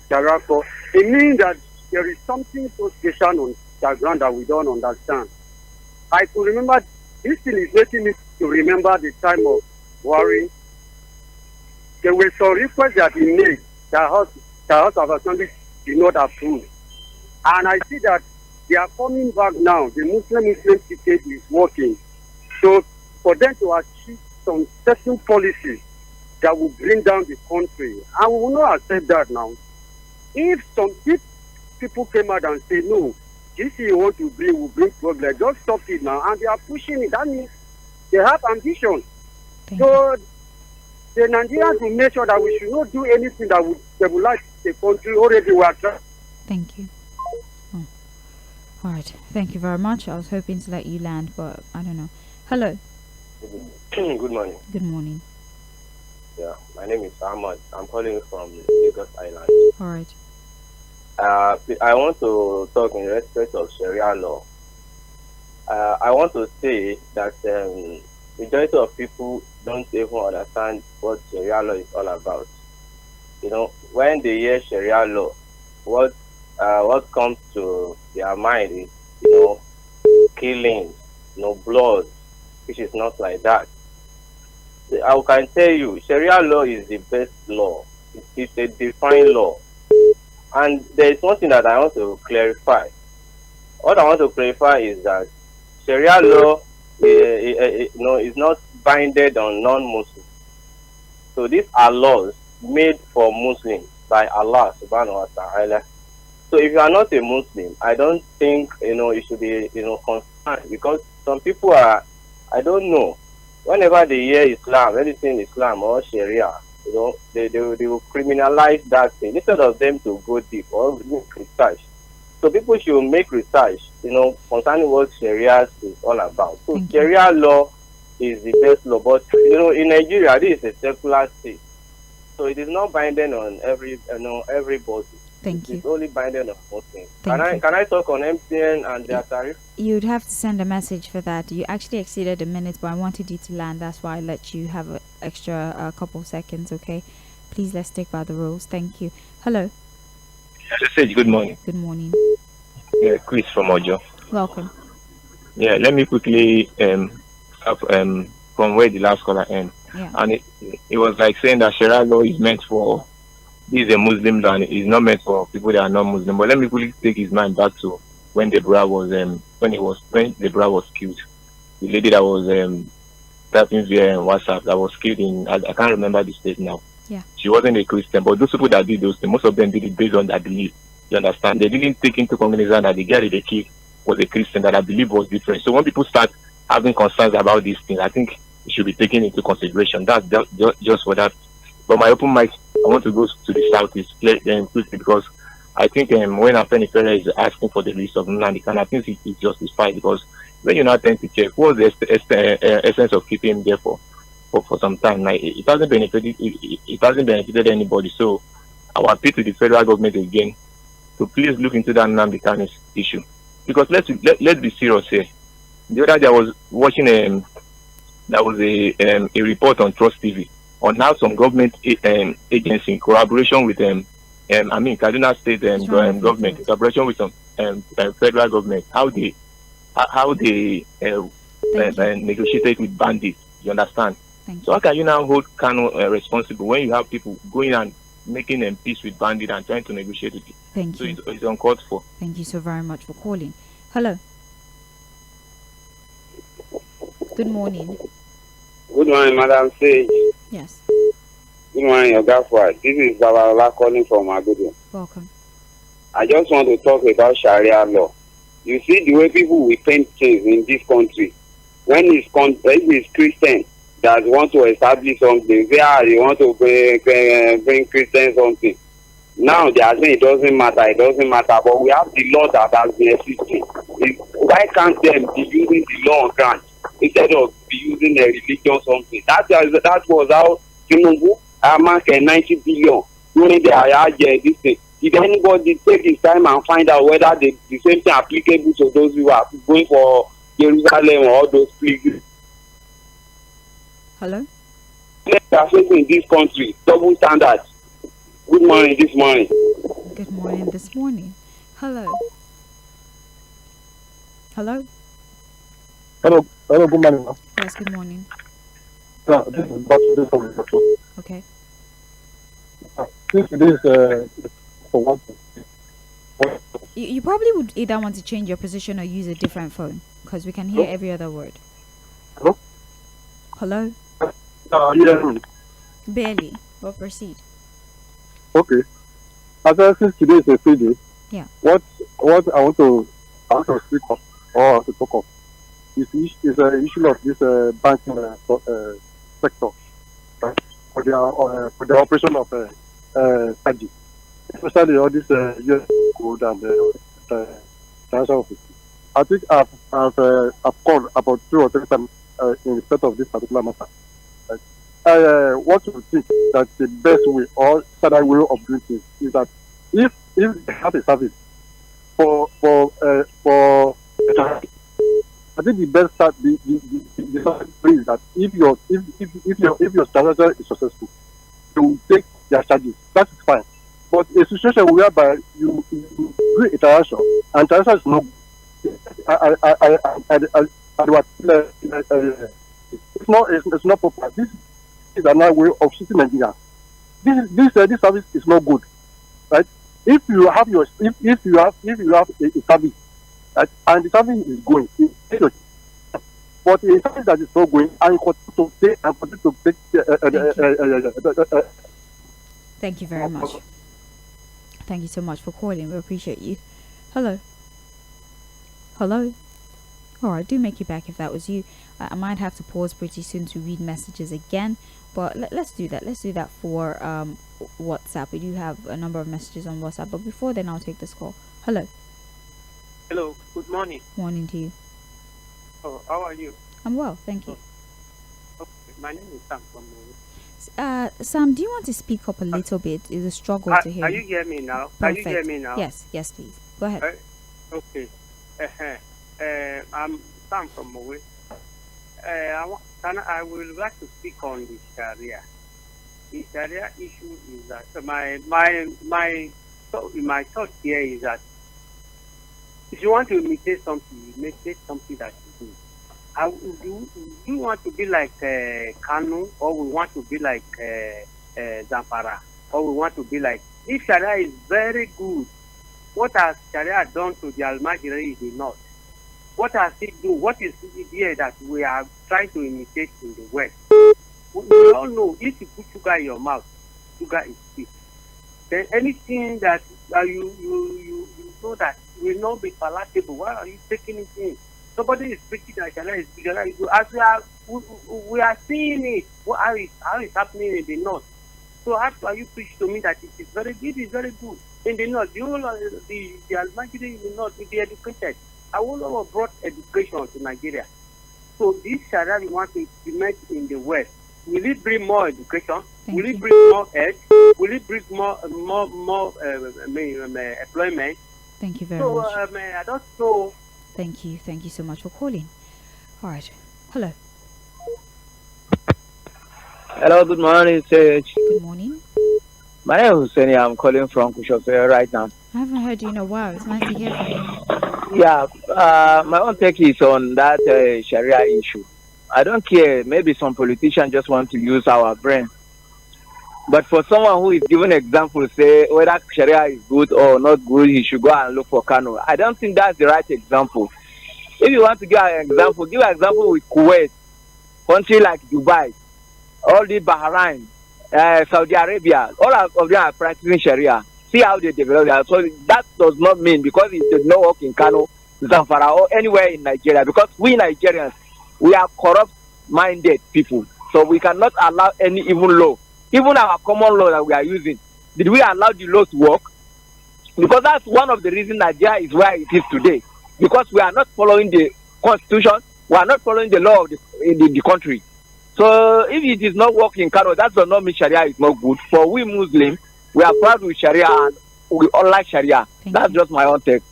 Sharia court. It means that there is something so special on the ground that we don't understand. I could remember, this thing is making me to remember the time of Buhari. There were some requests that he made that House of Assembly did not approve. And I see that they are coming back now. The Muslim ticket is working. So for them to achieve some certain policies that will bring down the country, and we will not accept that now. If people came out and say, no, this you want to bring will bring problem, just stop it now. And they are pushing it. That means they have ambition. So the Nigerians will make sure that we should not do anything that would stabilize the country. Already we are trying. Thank you. All right. Thank you very much. I was hoping to let you land, but I don't know. Hello. Good morning. Good morning. Yeah, my name is Ahmad. I'm calling from Lagos Island. All right. I want to talk in respect of Sharia law. I want to say that majority of people don't even understand what Sharia law is all about. When they hear Sharia law, what comes to their mind is, killing, blood, which is not like that. I can tell you, Sharia law is the best law. It's a defined law. And there is one thing that I want to clarify. What I want to clarify is that Sharia law is not binded on non-Muslims. So these are laws made for Muslims by Allah subhanahu wa ta'ala. So if you are not a Muslim, I don't think you should be concerned, because some people are, I don't know, whenever they hear Islam, anything Islam or Sharia, they will criminalize that thing instead of them to go deep or make research. So people should make research, concerning what Sharia is all about. So Sharia law is the best law, but in Nigeria, this is a secular state, so it is not binding on everybody. Thank you. It's only binding on Muslims. Can I talk on MTN and their tariff? You'd have to send a message for that. You actually exceeded a minute, but I wanted you to land. That's why I let you have an extra couple seconds, okay? Please, let's stick by the rules. Thank you. Hello. Good morning. Good morning. Yeah, Chris from Ojo. Welcome. Yeah, let me quickly from where the last caller ended. Yeah. And it was like saying that Sharia law is meant for these are Muslims and it's not meant for people that are not Muslim. But let me quickly take his mind back to when when Deborah was killed. The lady that was typing via WhatsApp that was killed in I can't remember the state now. Yeah. She wasn't a Christian, but those people that did those things, most of them did it based on their belief. You understand? They didn't take into cognizance that the guy that they killed was a Christian that I believe was different. So when people start having concerns about these things, I think it should be taken into consideration. That's just for that. But my open mic, I want to go to the southeast quickly because I think when Afenifere is asking for the release of Nnamdi Kanu, I think it's justified because when you now tend to check, what's the essence of keeping him there for some time? Like, it hasn't benefited anybody. So our appeal to the federal government again to please look into that Nnamdi Kanu issue. Because let's be serious here. The other day I was watching there was a report on Trust TV on how some government agency in collaboration with Kaduna State government in collaboration with some federal government how they negotiated with bandits. You understand? So how can you now hold Kanu responsible when you have people going and making peace with bandits and trying to negotiate with it? Thank you. So it's uncalled for. Thank you so very much for calling. Hello. Good morning. Good morning, Madam Sage. Yes. Good morning, your Gafwa. This is Babalola calling from Agudu. Welcome. I just want to talk about Sharia law. You see the way people will paint things in this country. When it's Christian that want to establish something, they want to bring Christian something. Now they are saying it doesn't matter, but we have the law that has been existing. Why can't them be using the law on ground instead of be using a religion something? That was how Tinubu marked 90 billion during this thing. Did anybody take his time and find out whether the same thing applicable to those who are going for Jerusalem or all those places? Hello? They are facing in this country double standards. Good morning this morning. Good morning this morning. Hello. Hello. Hello, good morning. Yes, good morning. This is this okay. This is for one thing. You probably would either want to change your position or use a different phone because we can hear every other word. Hello? Hello? You hear me? Barely. But proceed. Okay. Since today is a free day, yeah. What I want to speak of or to talk of is the issue of this banking sector, right? For the operation of charges, especially all this US code and financial office. I think I've called about 2 or 3 times in respect of this particular matter. What you think that the best way or standard way of doing things is that if they have a service for I think the best start the is that if your transaction is successful, you will take their charges. That is fine. But a situation whereby you do a transaction and transaction is not it's not proper. This is another way of shooting Nigeria. This service is not good, right? If you have a service, right, and the service is going, but a service that is not going, and continue to take. Thank you very much. Thank you so much for calling. We appreciate you. Hello. Hello. All right, do make you back if that was you. I might have to pause pretty soon to read messages again, but let's do that. Let's do that for WhatsApp. We do have a number of messages on WhatsApp, but before then, I'll take this call. Hello. Hello. Good morning. Morning to you. Oh, how are you? I'm well, thank you. Okay. My name is Sam from. Sam, do you want to speak up a little bit? It's a struggle to hear. Are you hear me now? Perfect. Are you hear me now? Yes, please. Go ahead. Okay. I'm Sam from Mowe. I would like to speak on the Sharia. The Sharia issue is that my thought here is that if you want to imitate something, you imitate something that you do. Do you want to be like Kanu, or we want to be like Zamfara, or we want to be like? If Sharia is very good, What has Sharia done to the Almajiri in the north? What has it do? What is it here that we are trying to imitate in the west? We all know if you put sugar in your mouth, sugar is sweet. Then anything that you know that will not be palatable, why are you taking it in? Somebody is preaching that Sharia is good. As we are seeing it, how is happening in the north. So how are you preach to me that it is very good? It is very good in the north. The whole the Almajiri in the north will be educated. I will have brought education to Nigeria. So this Sharia we want to implement in the west. Will it bring more education? Will it bring more ed? Will it bring more employment? Thank you very much. I don't know. Thank you so much for calling. All right. Hello. Hello, good morning, Sage. Good morning. My name is Hussein. I'm calling from Kushofe right now. I haven't heard you in a while. It's nice to hear from you. Yeah, my own take is on that Sharia issue. I don't care. Maybe some politicians just want to use our brain. But for someone who is giving example, say whether Sharia is good or not good, he should go and look for Kano. I don't think that's the right example. If you want to give an example with Kuwait, country like Dubai, all the Bahrain, Saudi Arabia, all of them are practicing Sharia. See how they develop that. So that does not mean because it does not work in Kano, Zamfara, or anywhere in Nigeria. Because we Nigerians, we are corrupt-minded people. So we cannot allow any even law. Even our common law that we are using, did we allow the law to work? Because that's one of the reasons Nigeria is where it is today. Because we are not following the constitution, we are not following the law of the country. So if it is not working in Kano, that does not mean Sharia is not good. For we Muslims, we are proud with Sharia and we all like Sharia. That's just my own take.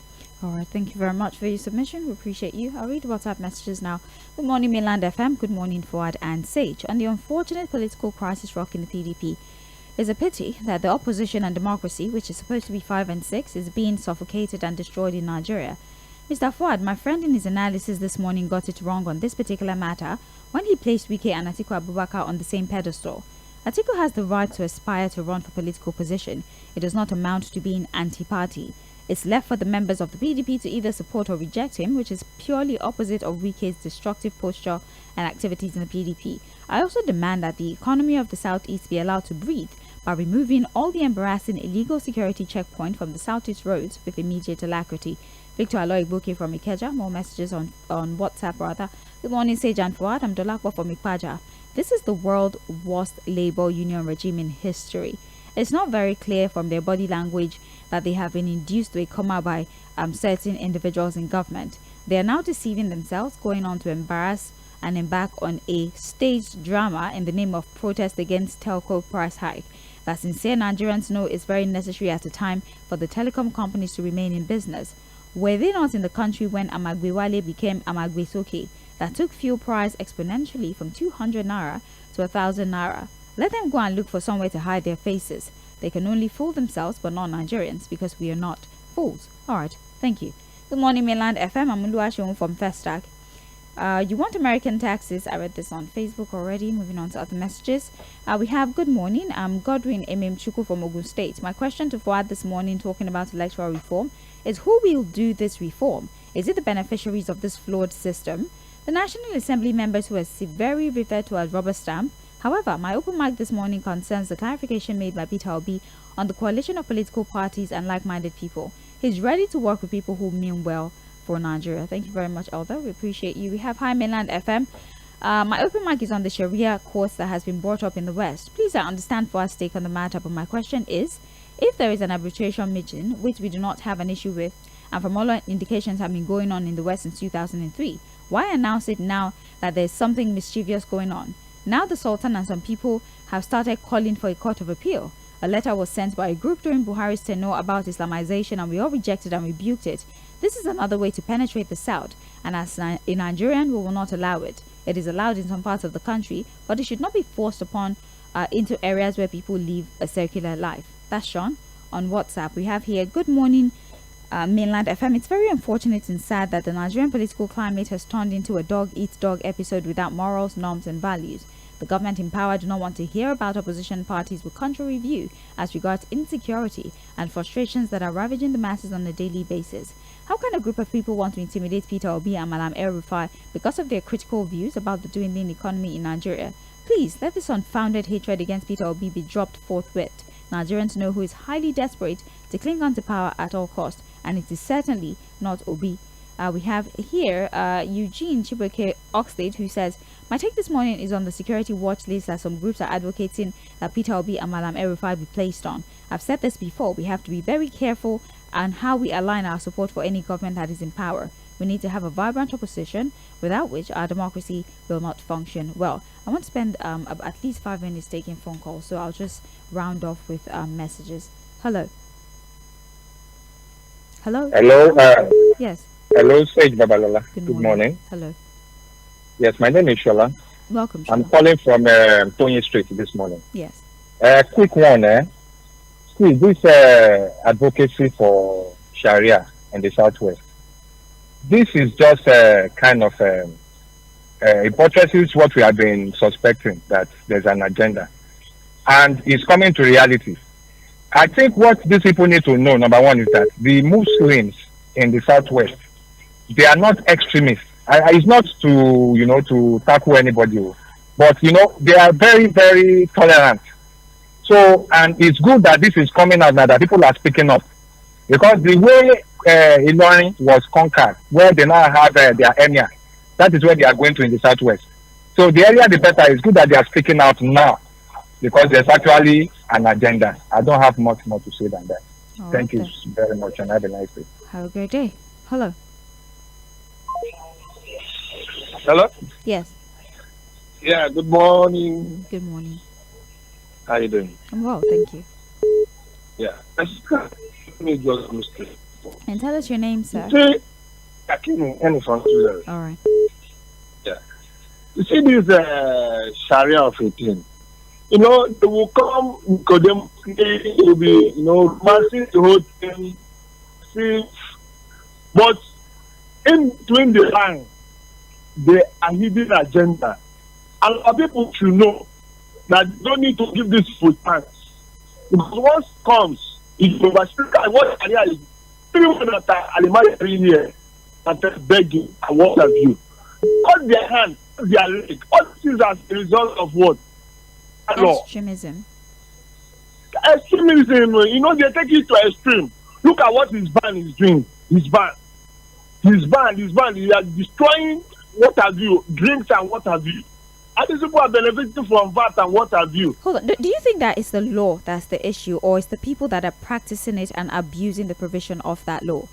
All right, thank you very much for your submission. We appreciate you. I'll read WhatsApp messages now. Good morning, Mainland FM. Good morning, Fuad and Sage. On the unfortunate political crisis rocking the PDP, it's a pity that the opposition and democracy, which is supposed to be 5 and 6, is being suffocated and destroyed in Nigeria. Mr. Fuad, my friend in his analysis this morning got it wrong on this particular matter when he placed Wike and Atiku Abubakar on the same pedestal. Atiku has the right to aspire to run for political position. It does not amount to being anti-party. It's left for the members of the PDP to either support or reject him, which is purely opposite of Wike's destructive posture and activities in the PDP. I also demand that the economy of the Southeast be allowed to breathe by removing all the embarrassing illegal security checkpoint from the Southeast roads with immediate alacrity. Victor Aloy from Ikeja. More messages on WhatsApp rather. Good morning, Sage and Fuad. I'm Dolakwa from Ikpaja. This is the world's worst labor union regime in history. It's not very clear from their body language that they have been induced to a coma by certain individuals in government. They are now deceiving themselves, going on to embarrass and embark on a staged drama in the name of protest against telco price hike that sincere Nigerians know is very necessary at a time for the telecom companies to remain in business. Were they not in the country when Amagwewale became Amagwesoke, that took fuel price exponentially from 200 naira to 1,000 naira? Let them go and look for somewhere to hide their faces. They can only fool themselves but not Nigerians because we are not fools. Alright, thank you. Good morning, Mainland FM. I'm Uluashon from Festac. You want American taxes? I read this on Facebook already. Moving on to other messages. We have good morning. I'm Godwin Chuku from Ogun State. My question to Fuad this morning, talking about electoral reform, is who will do this reform? Is it the beneficiaries of this flawed system? The National Assembly members who are severely referred to as rubber stamp. However, my open mic this morning concerns the clarification made by Peter Obi on the coalition of political parties and like-minded people. He's ready to work with people who mean well for Nigeria. Thank you very much, Elder. We appreciate you. We have Hi Mainland FM. My open mic is on the Sharia course that has been brought up in the West. Please, I understand for our stake on the matter, but my question is, if there is an arbitration meeting, which we do not have an issue with, and from all indications have been going on in the West since 2003, why announce it now that there's something mischievous going on? Now the Sultan and some people have started calling for a court of appeal. A letter was sent by a group during Buhari's tenure about Islamization and we all rejected and rebuked it. This is another way to penetrate the South, and as a Nigerian, we will not allow it. It is allowed in some parts of the country, but it should not be forced upon into areas where people live a circular life. That's Sean on WhatsApp. We have here, good morning, Mainland FM. It's very unfortunate and sad that the Nigerian political climate has turned into a dog-eat-dog episode without morals, norms and values. The government in power do not want to hear about opposition parties with contrary view as regards insecurity and frustrations that are ravaging the masses on a daily basis. How can a group of people want to intimidate Peter Obi and Malam El-Rufai because of their critical views about the dwindling economy in Nigeria? Please let this unfounded hatred against Peter Obi be dropped forthwith. Nigerians know who is highly desperate to cling on to power at all costs, and it is certainly not Obi. We have here Eugene Chibuike Oxlade, who says, my take this morning is on the security watch list that some groups are advocating that Peter Obi and Malam El-Rufai be placed on. I've said this before, we have to be very careful on how we align our support for any government that is in power. We need to have a vibrant opposition, without which our democracy will not function well. I want to spend at least 5 minutes taking phone calls, so I'll just round off with messages. Hello. Hello. Hello. Yes. Hello, Sage Babalola. Good morning. Hello. Yes, my name is Shola. Welcome, Shola. I'm calling from Tony Street this morning. Yes. Quick one, See, this advocacy for Sharia in the Southwest, this is just kind of hypothesis what we have been suspecting, that there's an agenda. And it's coming to reality. I think what these people need to know, number one, is that the Muslims in the Southwest, they are not extremists. It's not to tackle anybody, but they are very, very tolerant. So, and it's good that this is coming out now, that people are speaking up, because the way Ilorin was conquered, where they now have their emir, that is where they are going to in the Southwest. So the earlier the better. It's good that they are speaking out now, because there's actually an agenda. I don't have much more to say than that. Thank you very much, and have a nice day. Have a great day. Hello. Hello? Yes. Yeah, good morning. Good morning. How are you doing? I'm well, thank you. Yeah. And tell us your name, sir. All right. Yeah. You see this Sharia of 18. They will come, they will be, massive the whole thing. See, but in between the line, there are hidden agenda. And our people should know that they don't need to give this full chance. Because once it comes, it's overspeak. What Sharia is, everyone that are Alimari 3 years, that are begging, and what have you. Cut their hand, cut their leg. All this is as a result of what? Extremism. Extremism, they take it to extreme. Look at what his band is doing. His band. He are destroying what have you, drinks and what have you. And these people are benefiting from that and what have you. Hold on. Do you think that it's the law that's the issue, or it's the people that are practicing it and abusing the provision of that law?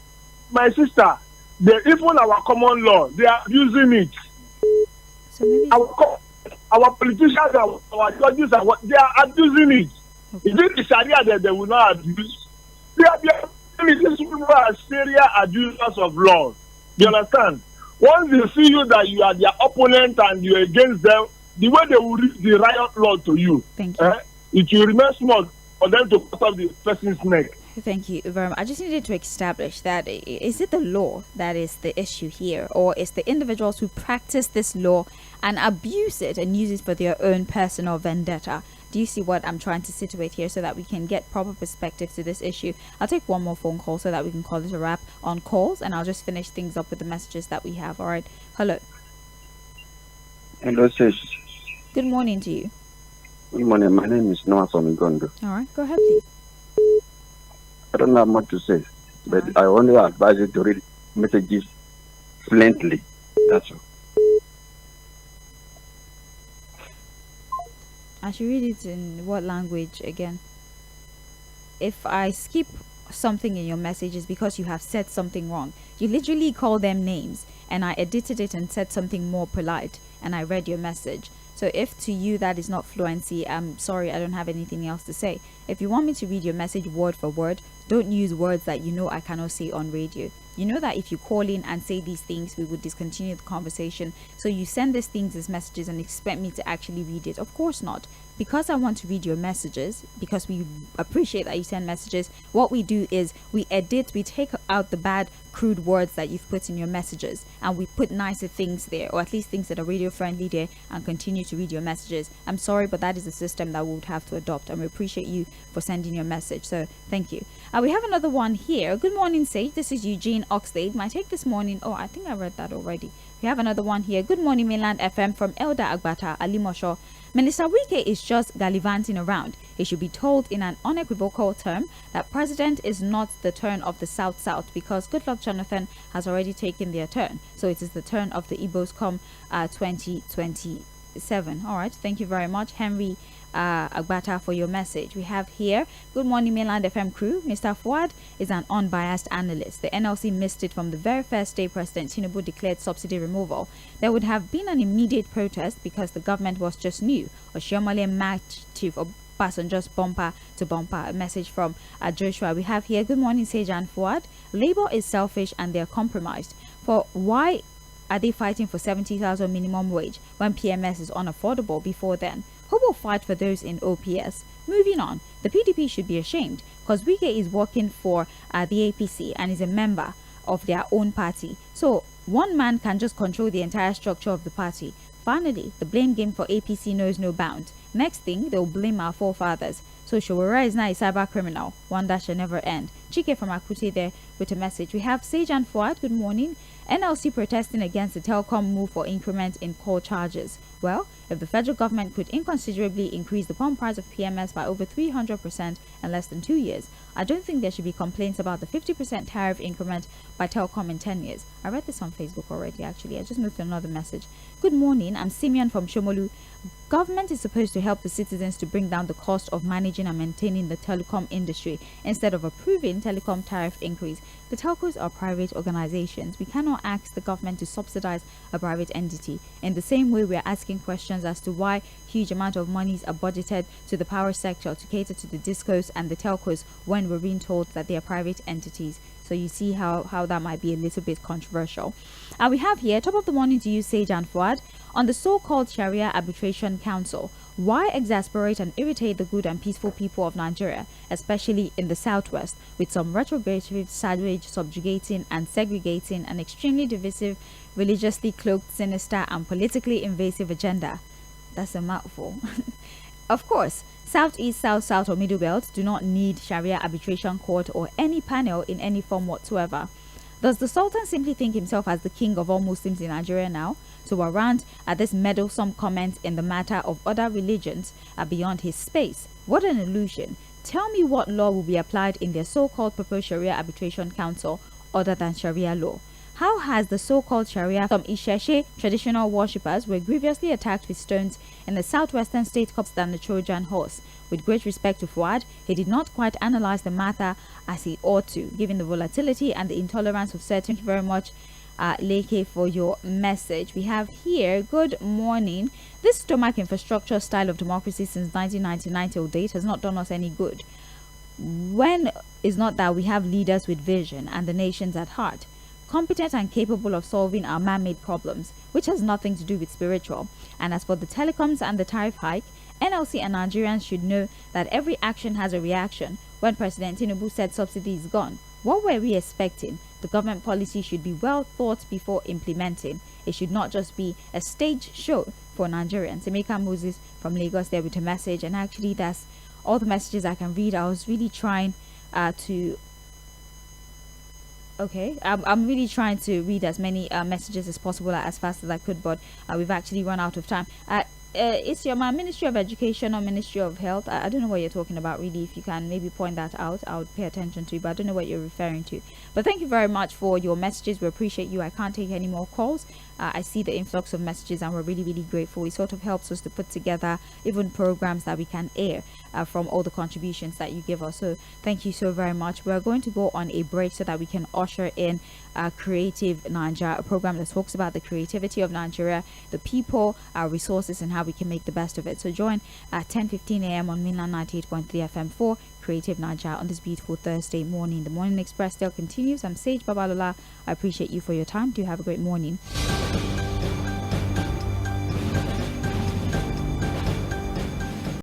My sister, even our common law, they are abusing it. So maybe our politicians, our judges, they are abusing it. Okay. Is it the Sharia that they will not abuse? They are these people are serious abusers of law. You understand? Once they see you that you are their opponent and you are against them, the way they will read the riot law to you, thank you. It will remain small for them to cut off the person's neck. Thank you very much. I just needed to establish that, is it the law that is the issue here, or is the individuals who practice this law and abuse it and use it for their own personal vendetta? Do you see what I'm trying to situate here so that we can get proper perspective to this issue? I'll take one more phone call so that we can call it a wrap on calls, and I'll just finish things up with the messages that we have. All right. Hello. Hello, sis. Good morning to you. Good morning. My name is Noah from Igondo. All right. Go ahead, please. I don't have much to say, but I only advise you to read messages fluently. That's all. I should read it in what language again? If I skip something in your message, it's because you have said something wrong. You literally call them names, and I edited it and said something more polite, and I read your message. So if to you that is not fluency, I'm sorry, I don't have anything else to say. If you want me to read your message word for word, don't use words that you know I cannot say on radio. You know that if you call in and say these things, we would discontinue the conversation. So you send these things as messages and expect me to actually read it. Of course not. Because I want to read your messages, because we appreciate that you send messages, what we do is we edit, we take out the bad, crude words that you've put in your messages, and we put nicer things there, or at least things that are radio friendly there, and continue to read your messages. I'm sorry, but that is a system that we would have to adopt, and we appreciate you for sending your message. So thank you. We have another one here. Good morning, Sage. This is Eugene Oxlade. My take this morning. Oh, I think I read that already. We have another one here. Good morning, Mainland FM from Elder Agbata, Alimosho. Minister Wike is just gallivanting around. He should be told in an unequivocal term that president is not the turn of the South because Goodluck Jonathan has already taken their turn. So it is the turn of the Igbos come 2027. All right. Thank you very much, Henry Agbata, for your message. We have here, good morning, Mainland FM crew. Mr. Fuad is an unbiased analyst. The NLC missed it from the very first day President Tinubu declared subsidy removal. There would have been an immediate protest because the government was just new. Oshiomhole matched Chief Obasanjo's bumper to bumper. A message from Joshua. We have here, good morning, Sage and Fuad. Labour is selfish and they're compromised. For why are they fighting for 70,000 minimum wage when PMS is unaffordable before then? Who will fight for those in OPS? Moving on, the PDP should be ashamed because Wike is working for the APC and is a member of their own party. So one man can just control the entire structure of the party. Finally, the blame game for APC knows no bounds. Next thing, they'll blame our forefathers. So Showora is now a cyber criminal, one that shall never end. Chike from Akute there with a message. We have Sage and Fuad, good morning. NLC protesting against the telecom move for increment in call charges. Well, if the federal government could inconsiderably increase the pump price of PMS by over 300% in less than 2 years, I don't think there should be complaints about the 50% tariff increment by telecom in 10 years. I read this on Facebook already, actually. I just moved to another message. Good morning, I'm Simeon from Shomolu. Government is supposed to help the citizens to bring down the cost of managing and maintaining the telecom industry instead of approving telecom tariff increase. The telcos are private organizations. We cannot ask the government to subsidize a private entity. In the same way, we are asking questions as to why huge amount of monies are budgeted to the power sector to cater to the discos and the telcos when we're being told that they are private entities. So you see how that might be a little bit controversial. We have here, top of the morning to you, Sage and Fuad, on the so-called Sharia Arbitration Council. Why exasperate and irritate the good and peaceful people of Nigeria, especially in the southwest, with some retrogressive, savage, subjugating and segregating and extremely divisive, religiously cloaked, sinister and politically invasive agenda? That's a mouthful. Of course, Southeast, South, or Middle Belt do not need Sharia arbitration court or any panel in any form whatsoever. Does the Sultan simply think himself as the king of all Muslims in Nigeria now? To warrant at this meddlesome comment in the matter of other religions are beyond his space. What an illusion. Tell me what law will be applied in their so-called proposed Sharia Arbitration Council other than Sharia law. How has the so-called Sharia, some Isheshe traditional worshippers were grievously attacked with stones in the southwestern state cops than the Trojan horse. With great respect to Fuad, he did not quite analyze the matter as he ought to, given the volatility and the intolerance of certain. Thank you very much, Leke, for your message. We have here, good morning. This stomach infrastructure style of democracy since 1999 till date has not done us any good. When is not that we have leaders with vision and the nations at heart, competent and capable of solving our man-made problems, which has nothing to do with spiritual. And as for the telecoms and the tariff hike, NLC and Nigerians should know that every action has a reaction. When President Tinubu said subsidy is gone, what were we expecting? The government policy should be well thought before implementing. It should not just be a stage show for Nigerians. Emeka Moses from Lagos there with a message, and actually that's all the messages I can read. I was really trying to... Okay, I'm really trying to read as many messages as possible as fast as I could, but we've actually run out of time. It's your Ministry of Education or Ministry of Health? I don't know what you're talking about, really. If you can maybe point that out, I would pay attention to it, but I don't know what you're referring to. But thank you very much for your messages. We appreciate you. I can't take any more calls. I see the influx of messages and we're really, really grateful. It sort of helps us to put together even programs that we can air from all the contributions that you give us. So thank you so very much. We're going to go on a break so that we can usher in Creative Nigeria, a program that talks about the creativity of Nigeria, the people, our resources, and how we can make the best of it. So join at 10:15 a.m. on Mainland 98.3 FM for Creative Nigeria on this beautiful Thursday morning. The Morning Express still continues. I'm Sage Babalola. I appreciate you for your time. Do have a great morning.